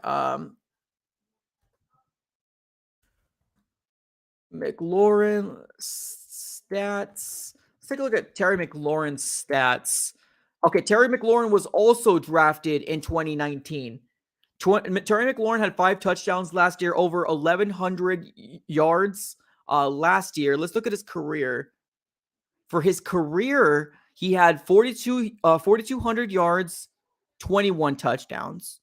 McLaurin stats. Let's take a look at Terry McLaurin's stats. Okay, Terry McLaurin was also drafted in 2019. Terry McLaurin had 5 touchdowns last year, over 1,100 yards last year. Let's look at his career. For his career, he had 4,200 yards, 21 touchdowns.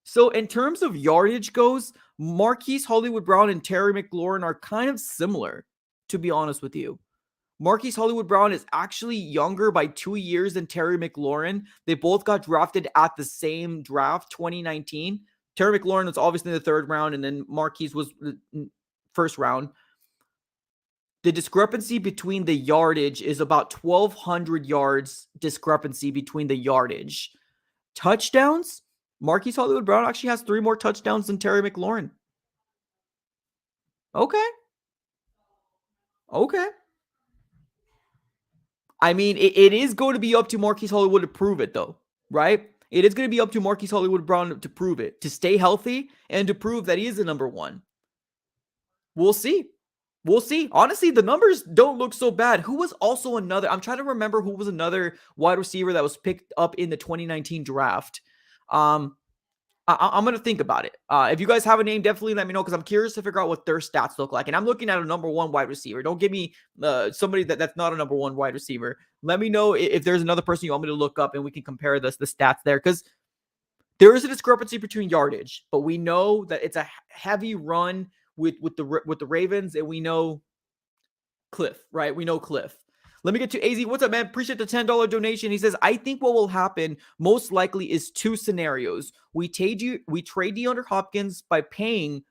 So in terms of yardage goes, Marquise Hollywood Brown and Terry McLaurin are kind of similar, to be honest with you. Marquise Hollywood Brown is actually younger by 2 years than Terry McLaurin. They both got drafted at the same draft, 2019. Terry McLaurin was obviously in the 3rd round, and then Marquise was the 1st round. The discrepancy between the yardage is about 1,200 yards discrepancy between the yardage. Touchdowns, Marquise Hollywood Brown actually has 3 more touchdowns than Terry McLaurin. Okay. I mean, it is going to be up to Marquise Hollywood to prove it, though, right? It is going to be up to Marquise Hollywood Brown to prove it, to stay healthy and to prove that he is the number 1. We'll see. Honestly, the numbers don't look so bad. Who was also another? I'm trying to remember who was another wide receiver that was picked up in the 2019 draft. I'm going to think about it. If you guys have a name, definitely let me know, because I'm curious to figure out what their stats look like. And I'm looking at a number 1 wide receiver. Don't give me somebody that's not a number 1 wide receiver. Let me know if there's another person you want me to look up, and we can compare the stats there, because there is a discrepancy between yardage, but we know that it's a heavy run with the Ravens, and we know Cliff, right? We know Cliff. Let me get to AZ. What's up, man? Appreciate the $10 donation. He says, I think what will happen most likely is 2 scenarios. We trade DeAndre Hopkins by paying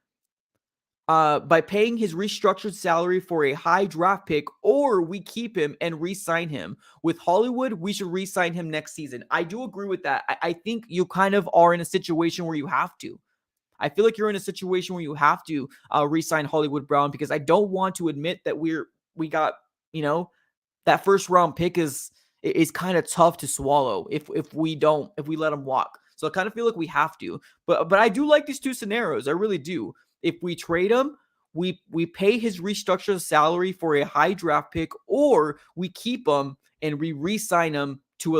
his restructured salary for a high draft pick, or we keep him and re-sign him. With Hollywood, we should re-sign him next season. I do agree with that. I think you kind of are in a situation where you have to. I feel like you're in a situation where you have to re-sign Hollywood Brown, because I don't want to admit that we got, that 1st round pick is kind of tough to swallow if we let him walk. So I kind of feel like we have to. But I do like these 2 scenarios. I really do. If we trade him, we pay his restructured salary for a high draft pick, or we keep him and we re-sign him to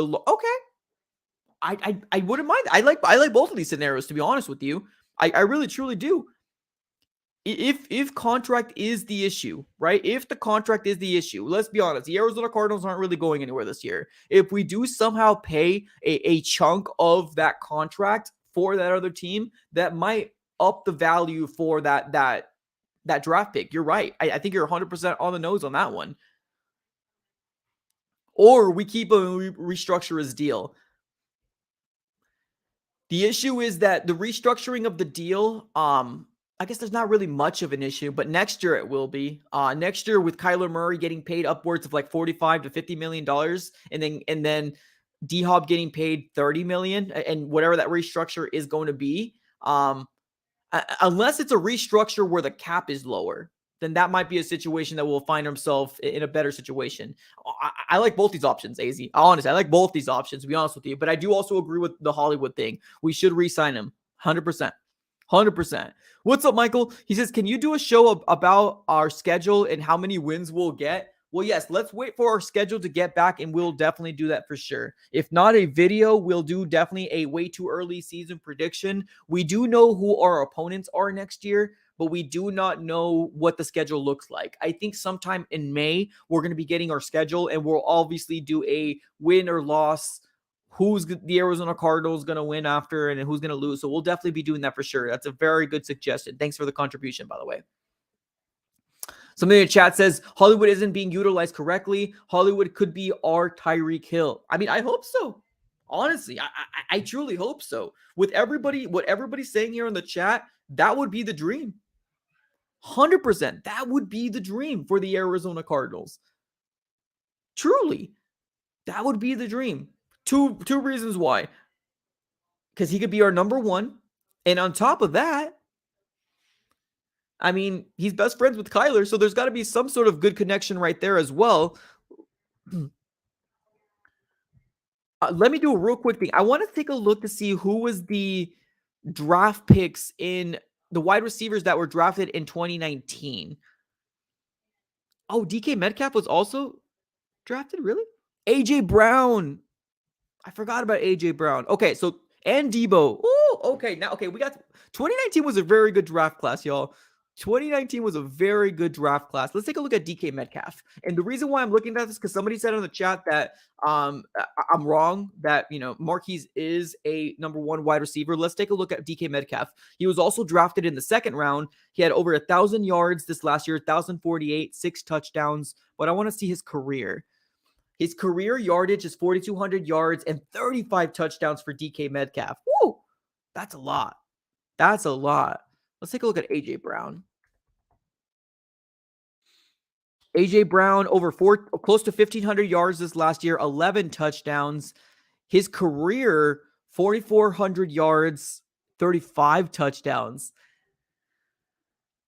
I wouldn't mind. I like both of these scenarios, to be honest with you. I really truly do. If contract is the issue, right? If the contract is the issue, let's be honest, the Arizona Cardinals aren't really going anywhere this year. If we do somehow pay a chunk of that contract for that other team, that might up the value for that draft pick. You're right. I think you're 100% on the nose on that one. Or we keep him and restructure his deal. The issue is that the restructuring of the deal, I guess there's not really much of an issue, but next year it will be. Next year, with Kyler Murray getting paid upwards of like $45 to $50 million, and then D-Hop getting paid $30 million, and whatever that restructure is going to be, unless it's a restructure where the cap is lower, then that might be a situation that we'll find ourselves in a better situation. I like both these options, AZ. Honestly, I like both these options, to be honest with you. But I do also agree with the Hollywood thing. We should re-sign him, 100%. 100%. What's up, Michael? He says, can you do a show about our schedule and how many wins we'll get? Well, yes, let's wait for our schedule to get back, and we'll definitely do that for sure. If not a video, we'll do definitely a way too early season prediction. We do know who our opponents are next year, but we do not know what the schedule looks like. I think sometime in May, we're going to be getting our schedule, and we'll obviously do a win or loss, who's the Arizona Cardinals going to win after, and who's going to lose. So we'll definitely be doing that for sure. That's a very good suggestion. Thanks for the contribution, by the way. Somebody in the chat says Hollywood isn't being utilized correctly. Hollywood could be our Tyreek Hill. I mean, I hope so. Honestly, I truly hope so. With what everybody's saying here in the chat, that would be the dream. 100%. That would be the dream for the Arizona Cardinals. Truly, that would be the dream. Two reasons why. Because he could be our number 1. And on top of that, I mean, he's best friends with Kyler, so there's got to be some sort of good connection right there as well. Let me do a real quick thing. I want to take a look to see who was the draft picks in the wide receivers that were drafted in 2019. Oh, DK Metcalf was also drafted? Really? AJ Brown. I forgot about AJ Brown. Okay, so and Debo. Ooh, okay. Now, okay, we got 2019 was a very good draft class, y'all. 2019 was a very good draft class. Let's take a look at DK Metcalf. And the reason why I'm looking at this because somebody said in the chat that I'm wrong that Marquise is a number one wide receiver. Let's take a look at DK Metcalf. He was also drafted in the second round. He had over 1,000 yards this last year, 1,048, 6 touchdowns. But I want to see his career. His career yardage is 4,200 yards and 35 touchdowns for DK Metcalf. Woo! That's a lot. That's a lot. Let's take a look at AJ Brown. AJ Brown over close to 1,500 yards this last year, 11 touchdowns. His career 4,400 yards, 35 touchdowns.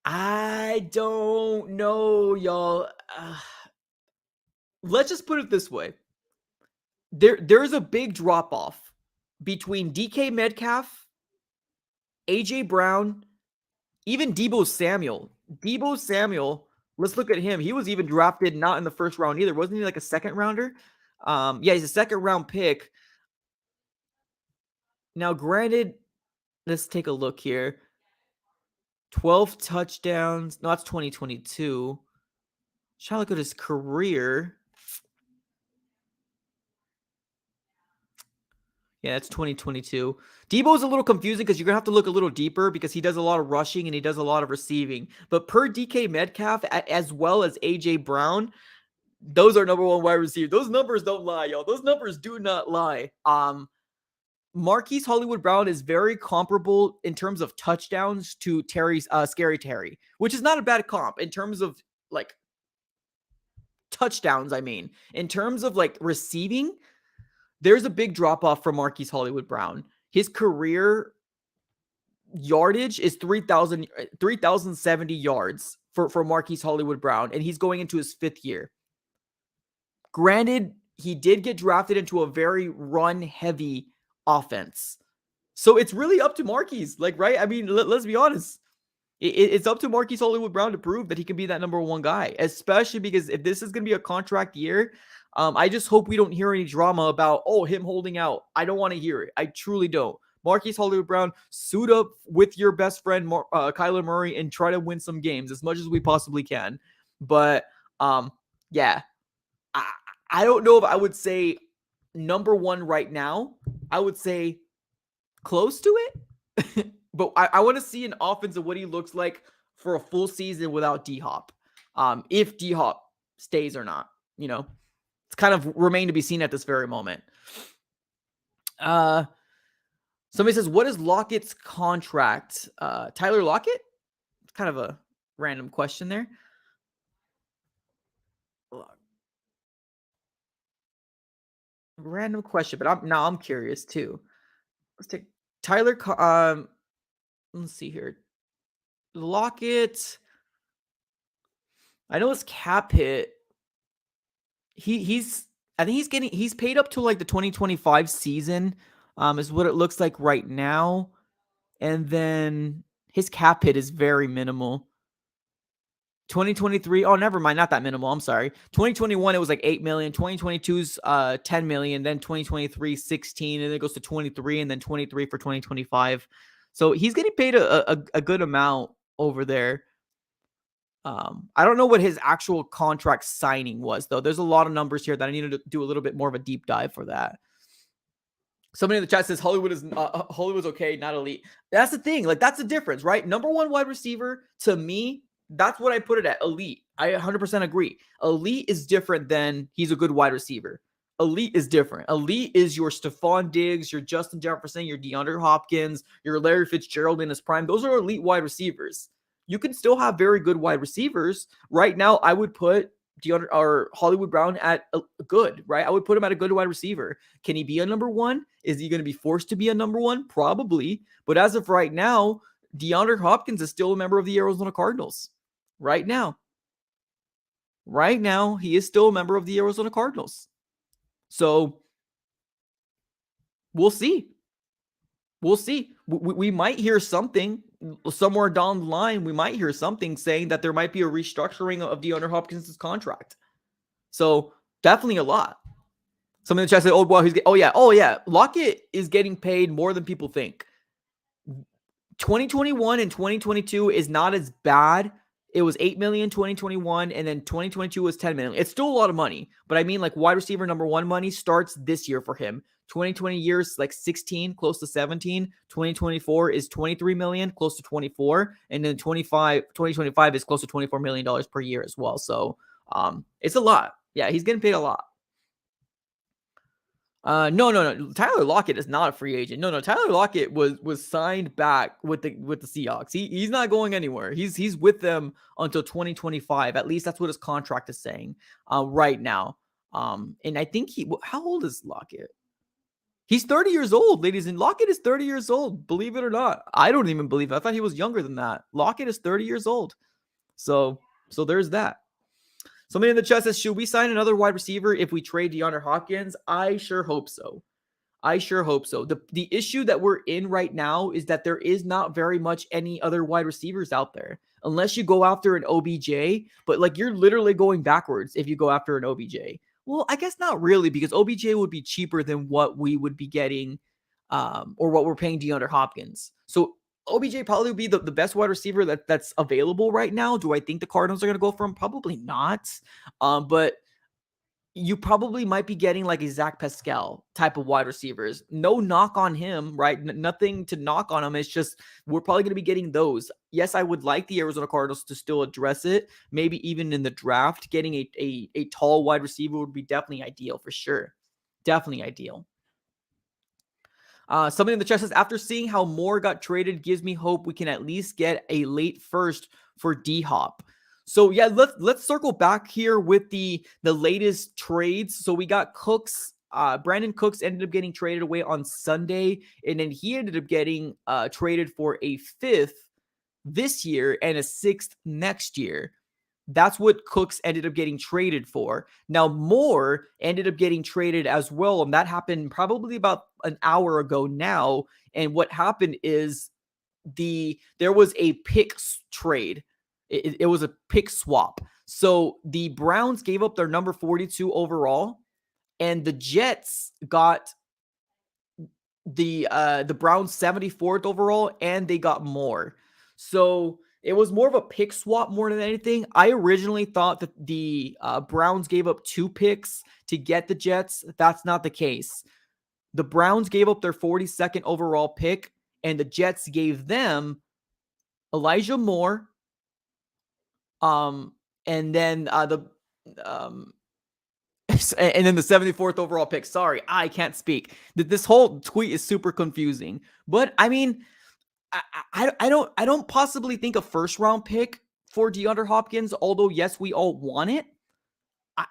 I don't know, y'all. Let's just put it this way. There's a big drop off between DK Metcalf, AJ Brown, even Deebo Samuel. Deebo Samuel, let's look at him. He was even drafted not in the first round either. Wasn't he like a second rounder? Yeah, he's a second round pick. Now, granted, let's take a look here. 12 touchdowns. No, that's 2022. Try to look at his career. Yeah, it's 2022. Debo's a little confusing because you're going to have to look a little deeper because he does a lot of rushing and he does a lot of receiving. But per DK Metcalf, as well as AJ Brown, those are number one wide receiver. Those numbers don't lie, y'all. Those numbers do not lie. Marquise Hollywood Brown is very comparable in terms of touchdowns to Scary Terry, which is not a bad comp in terms of like touchdowns. I mean, in terms of like receiving, there's a big drop off from Marquise Hollywood Brown. His career yardage is 3,070 yards for Marquise Hollywood Brown, and he's going into his 5th year. Granted, he did get drafted into a very run-heavy offense. So it's really up to Marquise, right? I mean, let's be honest. It's up to Marquise Hollywood Brown to prove that he can be that number one guy, especially because if this is going to be a contract year, I just hope we don't hear any drama about, him holding out. I don't want to hear it. I truly don't. Marquise Hollywood Brown, suit up with your best friend, Kyler Murray, and try to win some games as much as we possibly can. But, yeah, I don't know if I would say number one right now. I would say close to it. But I want to see an offense of what he looks like for a full season without D-Hop. If D-Hop stays or not. It's kind of remain to be seen at this very moment. Somebody says, what is Lockett's contract? Tyler Lockett? It's kind of a random question there. Random question, but I'm curious too. Let's take Tyler. Let's see here. Lockett. I know his cap hit. I think he's paid up to like the 2025 season. Is what it looks like right now. And then his cap hit is very minimal. 2023, never mind, not that minimal. I'm sorry. 2021, it was like 8 million. 2022's 10 million. Then 2023, 16, and then it goes to 23, and then 23 for 2025. So he's getting paid a good amount over there. I don't know what his actual contract signing was, though. There's a lot of numbers here that I need to do a little bit more of a deep dive for that. Somebody in the chat says Hollywood's okay, not elite. That's the thing. Like, that's the difference, right? Number one wide receiver, to me, that's what I put it at, elite. I 100% agree. Elite is different than he's a good wide receiver. Elite is different. Elite is your Stephon Diggs, your Justin Jefferson, your DeAndre Hopkins, your Larry Fitzgerald in his prime. Those are elite wide receivers. You can still have very good wide receivers. Right now, I would put DeAndre or Hollywood Brown at a good, right? I would put him at a good wide receiver. Can he be a number one? Is he going to be forced to be a number one? Probably. But as of right now, DeAndre Hopkins is still a member of the Arizona Cardinals. Right now, he is still a member of the Arizona Cardinals. So we'll see. We'll see. We might hear something somewhere down the line. We might hear something saying that there might be a restructuring of DeAndre Hopkins' contract. So definitely a lot. Something in the chat said, "Oh well, oh yeah, Lockett is getting paid more than people think." 2021 and 2022 is not as bad. It was 8 million 2021, and then 2022 was 10 million. It's still a lot of money, but I mean, like, wide receiver number one money starts this year for him. 2020 years like 16, close to 17. 2024 is 23 million, close to 24, and then 2025 is close to $24 million per year as well. So it's a lot. Yeah, he's getting paid a lot. No. Tyler Lockett is not a free agent. No. Tyler Lockett was signed back with the Seahawks. He's not going anywhere. He's with them until 2025. At least that's what his contract is saying right now. And I think how old is Lockett? He's 30 years old, ladies, and Lockett is 30 years old. Believe it or not. I don't even believe it. I thought he was younger than that. Lockett is 30 years old. So there's that. Somebody in the chat says, should we sign another wide receiver if we trade DeAndre Hopkins? I sure hope so. The issue that we're in right now is that there is not very much any other wide receivers out there. Unless you go after an OBJ, but like you're literally going backwards if you go after an OBJ. Well, I guess not really, because OBJ would be cheaper than what we would be getting or what we're paying DeAndre Hopkins. So OBJ probably would be the best wide receiver that's available right now. Do I think the Cardinals are going to go for him? Probably not. But you probably might be getting like a Zach Pascal type of wide receivers. No knock on him, right? Nothing to knock on him. It's just we're probably going to be getting those. Yes, I would like the Arizona Cardinals to still address it. Maybe even in the draft, getting a tall wide receiver would be definitely ideal for sure. Definitely ideal. Somebody in the chat says, after seeing how Moore got traded gives me hope we can at least get a late first for D-Hop. So yeah, let's circle back here with the latest trades. So we got Cooks. Brandon Cooks ended up getting traded away on Sunday, and then he ended up getting traded for a 5th this year and a 6th next year. That's what Cooks ended up getting traded for. Now, Moore ended up getting traded as well, and that happened probably about an hour ago now. And what happened is there was a pick trade. It was a pick swap. So the Browns gave up their number 42 overall, and the Jets got the Browns 74th overall, and they got Moore. So it was more of a pick swap more than anything. I originally thought that the Browns gave up 2 picks to get the Jets. That's not the case. The Browns gave up their 42nd overall pick, and the Jets gave them Elijah Moore, and then the 74th overall pick. Sorry, I can't speak. This whole tweet is super confusing. But I mean, I don't possibly think a first round pick for DeAndre Hopkins, although yes, we all want it.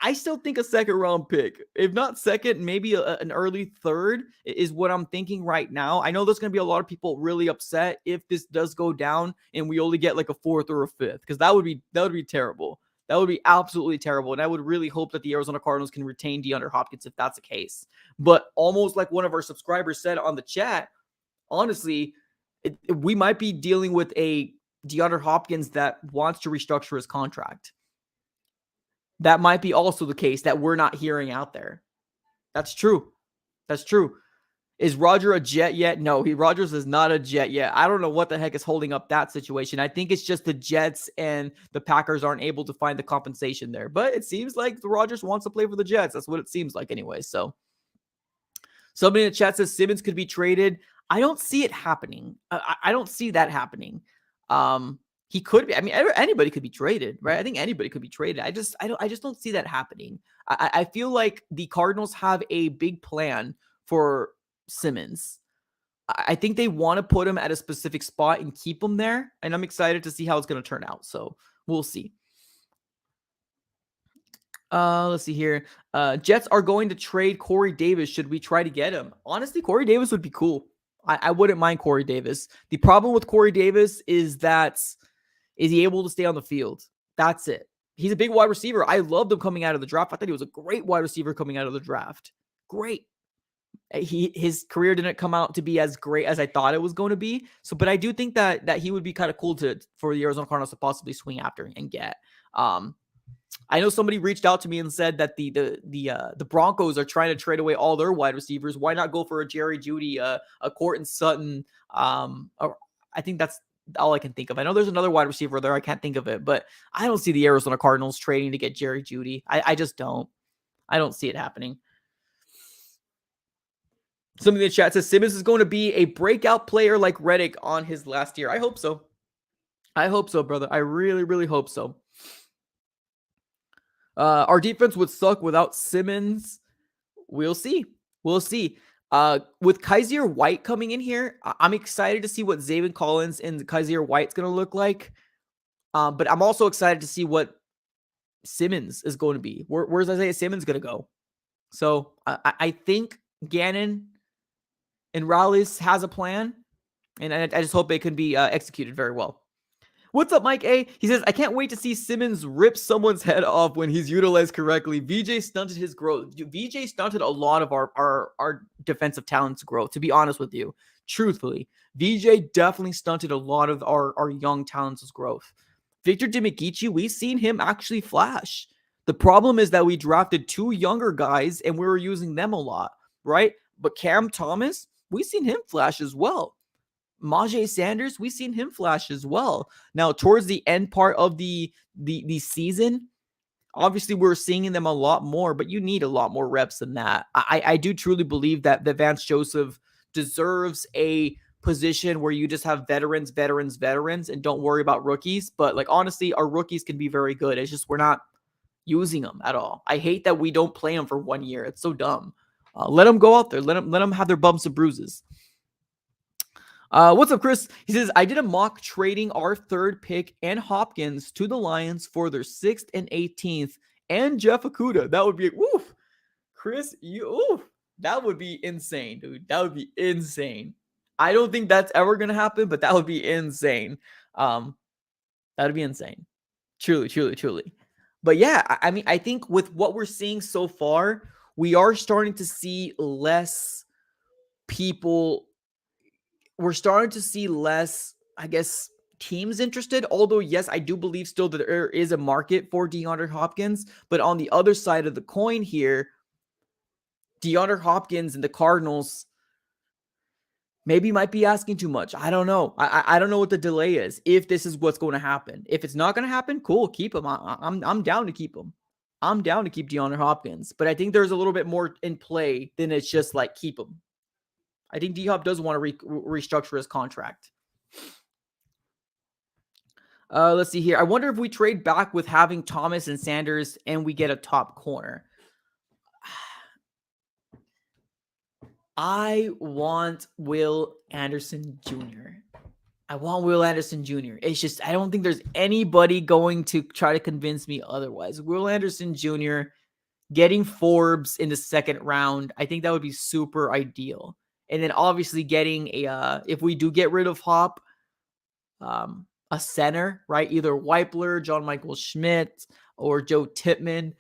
I still think a second round pick, if not second, maybe an early third is what I'm thinking right now. I know there's going to be a lot of people really upset if this does go down and we only get like a 4th or a 5th, because that would be terrible. That would be absolutely terrible. And I would really hope that the Arizona Cardinals can retain DeAndre Hopkins if that's the case. But almost like one of our subscribers said on the chat, honestly, we might be dealing with a DeAndre Hopkins that wants to restructure his contract. That might be also the case that we're not hearing out there. That's true. Is Roger a Jet yet? No, Rodgers is not a Jet yet. I don't know what the heck is holding up that situation. I think it's just the Jets and the Packers aren't able to find the compensation there. But it seems like the Rodgers wants to play for the Jets. That's what it seems like anyway. So somebody in the chat says Simmons could be traded. I don't see it happening. I don't see that happening. He could be. I mean, anybody could be traded, right? I think anybody could be traded. I just don't see that happening. I feel like the Cardinals have a big plan for Simmons. I think they want to put him at a specific spot and keep him there. And I'm excited to see how it's going to turn out. So we'll see. Let's see here. Jets are going to trade Corey Davis. Should we try to get him? Honestly, Corey Davis would be cool. I wouldn't mind Corey Davis. The problem with Corey Davis is he able to stay on the field? That's it. He's a big wide receiver. I loved him coming out of the draft. I thought he was a great wide receiver coming out of the draft. Great. His career didn't come out to be as great as I thought it was going to be. So, but I do think that he would be kind of cool for the Arizona Cardinals to possibly swing after and get. I know somebody reached out to me and said that the Broncos are trying to trade away all their wide receivers. Why not go for a Jerry Jeudy, a Courtland Sutton? I think that's all I can think of. I know there's another wide receiver there. I can't think of it, but I don't see the Arizona Cardinals trading to get Jerry Jeudy. I just don't. I don't see it happening. Somebody in the chat says Simmons is going to be a breakout player like Reddick on his last year. I hope so. I hope so, brother. I really, really hope so. Our defense would suck without Simmons. We'll see. We'll see. With Kaiser White coming in here, I'm excited to see what Zaven Collins and Kaiser White's going to look like. But I'm also excited to see what Simmons is going to be. Where's Isaiah Simmons going to go? So I think Gannon and Rallis has a plan, and I just hope it can be executed very well. What's up, Mike A? He says, I can't wait to see Simmons rip someone's head off when he's utilized correctly. VJ stunted his growth. VJ stunted a lot of our defensive talent's growth, to be honest with you. Truthfully, VJ definitely stunted a lot of our young talent's growth. Victor Dimikichi, we've seen him actually flash. The problem is that we drafted 2 younger guys and we were using them a lot, right? But Cam Thomas, we've seen him flash as well. Majay Sanders, we've seen him flash as well. Now, towards the end part of the season, obviously we're seeing them a lot more, but you need a lot more reps than that. I do truly believe that Vance Joseph deserves a position where you just have veterans, and don't worry about rookies. But like, honestly, our rookies can be very good. It's just we're not using them at all. I hate that we don't play them for 1 year. It's so dumb. Let them go out there. Let them have their bumps and bruises. What's up, Chris? He says, I did a mock trading our 3rd pick and Hopkins to the Lions for their 6th and 18th and Jeff Okudah. That would be, oof, Chris, that would be insane, dude. That would be insane. I don't think that's ever going to happen, but that would be insane. That would be insane. Truly. But yeah, I mean, I think with what we're seeing so far, we are starting to see less people. We're starting to see less, I guess, teams interested. Although, yes, I do believe still that there is a market for DeAndre Hopkins. But on the other side of the coin here, DeAndre Hopkins and the Cardinals maybe might be asking too much. I don't know. I don't know what the delay is. If this is what's going to happen. If it's not going to happen, cool, keep him. I'm down to keep him. I'm down to keep DeAndre Hopkins. But I think there's a little bit more in play than it's just like keep him. I think D-Hop does want to restructure his contract. Let's see here. I wonder if we trade back with having Thomas and Sanders and we get a top corner. I want Will Anderson Jr. It's just, I don't think there's anybody going to try to convince me otherwise. Will Anderson Jr. getting Forbes in the 2nd round, I think that would be super ideal. And then obviously getting if we do get rid of Hop, a center, right? Either Weipler, John Michael Schmidt, or Joe Tippmann.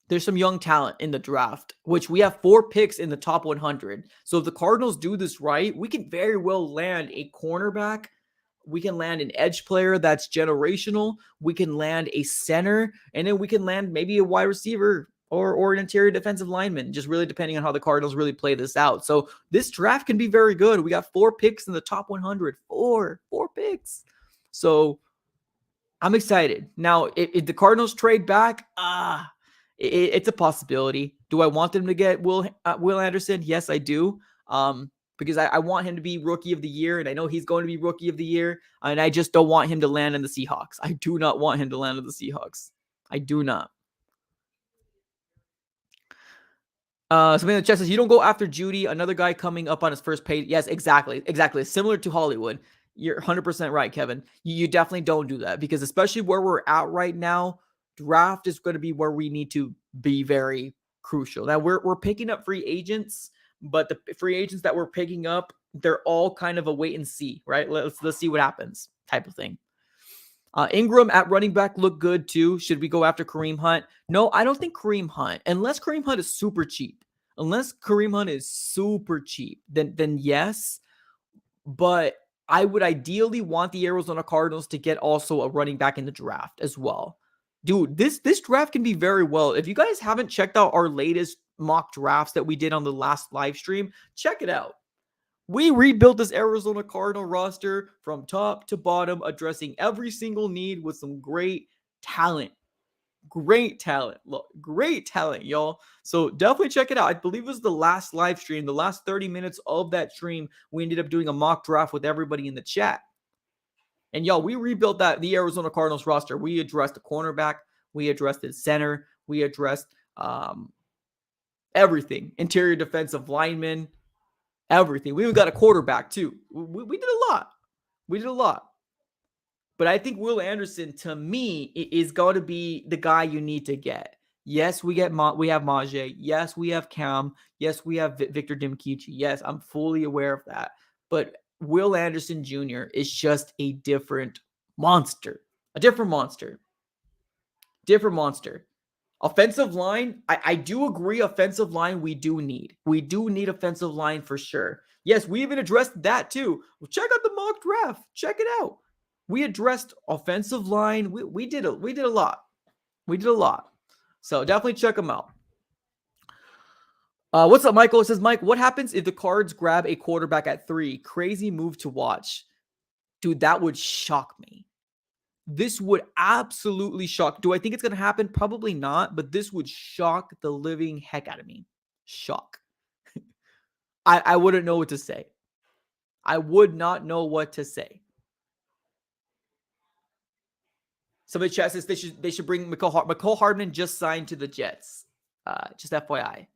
There's some young talent in the draft, which we have 4 picks in the top 100. So if the Cardinals do this right, we can very well land a cornerback. We can land an edge player that's generational. We can land a center, and then we can land maybe a wide receiver or an interior defensive lineman, just really depending on how the Cardinals really play this out. So this draft can be very good. We got 4 picks in the top 100. Four picks. So I'm excited. Now, if the Cardinals trade back, it's a possibility. Do I want them to get Will Anderson? Yes, I do. Because I want him to be Rookie of the Year, and I know he's going to be Rookie of the Year, and I just don't want him to land in the Seahawks. I do not want him to land in the Seahawks. I do not. Something in the chat says, you don't go after Jeudy, another guy coming up on his first page. Yes, exactly. Similar to Hollywood. You're 100% right, Kevin. You definitely don't do that, because especially where we're at right now, draft is going to be where we need to be very crucial. Now, we're picking up free agents, but the free agents that we're picking up, they're all kind of a wait and see, right? Let's see what happens type of thing. Ingram at running back looked good too. Should we go after Kareem Hunt? No, I don't think Kareem Hunt, unless Kareem Hunt is super cheap. Unless Kareem Hunt is super cheap, then yes. But I would ideally want the Arizona Cardinals to get also a running back in the draft as well. Dude, this draft can be very well. If you guys haven't checked out our latest mock drafts that we did on the last live stream, check it out. We rebuilt this Arizona Cardinal roster from top to bottom, addressing every single need with some great talent. Great talent. Look, great talent, y'all. So definitely check it out. I believe it was the last live stream, the last 30 minutes of that stream. We ended up doing a mock draft with everybody in the chat. And y'all, we rebuilt the Arizona Cardinals roster. We addressed the cornerback, we addressed the center, we addressed everything. Interior defensive lineman, everything. We even got a quarterback too. We did a lot. We did a lot. But I think Will Anderson, to me, is going to be the guy you need to get. Yes, we have Majay. Yes, we have Cam. Yes, we have Victor Dimkichi. Yes, I'm fully aware of that. But Will Anderson Jr. is just a different monster. A different monster. Different monster. Offensive line, I do agree. Offensive line, we do need. We do need offensive line for sure. Yes, we even addressed that too. Well, check out the mock draft. Check it out. We addressed offensive line. We did a lot. We did a lot. So definitely check them out. What's up, Michael? It says, Mike, what happens if the Cards grab a quarterback at 3? Crazy move to watch. Dude, that would shock me. This would absolutely shock. Do I think it's going to happen? Probably not, but this would shock the living heck out of me. Shock. I wouldn't know what to say. I would not know what to say. Somebody chat says they should bring McCole Hardman just signed to the Jets. Just FYI.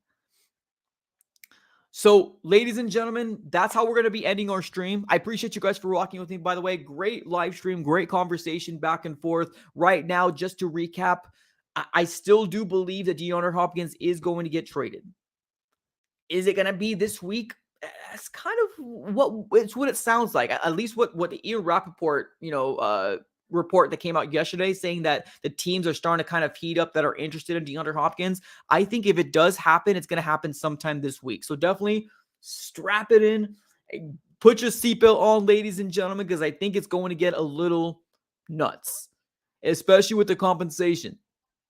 So, ladies and gentlemen, that's how we're going to be ending our stream. I appreciate you guys for walking with me, by the way. Great live stream, great conversation back and forth. Right now, just to recap, I still do believe that Deandre Hopkins is going to get traded. Is it going to be this week? That's kind of what it sounds like. At least what the Ian Rappaport, report that came out yesterday saying that the teams are starting to kind of heat up that are interested in Deandre Hopkins. I think if it does happen, it's going to happen sometime this week. So definitely strap it in. Put your seatbelt on, ladies and gentlemen, because I think it's going to get a little nuts, especially with the compensation.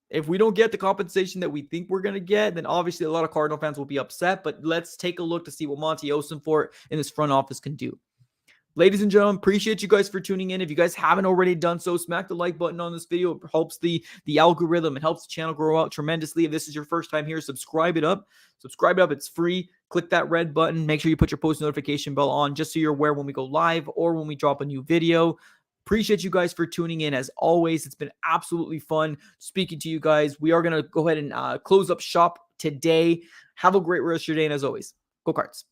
If we don't get the compensation that we think we're going to get, then obviously a lot of Cardinal fans will be upset. But let's take a look to see what Monty Ossenfort and his front office can do. Ladies and gentlemen, appreciate you guys for tuning in. If you guys haven't already done so, smack the like button on this video. It helps the algorithm. It helps the channel grow out tremendously. If this is your first time here, subscribe it up. Subscribe it up. It's free. Click that red button. Make sure you put your post notification bell on just so you're aware when we go live or when we drop a new video. Appreciate you guys for tuning in. As always, it's been absolutely fun speaking to you guys. We are going to go ahead and close up shop today. Have a great rest of your day. And as always, go Cards.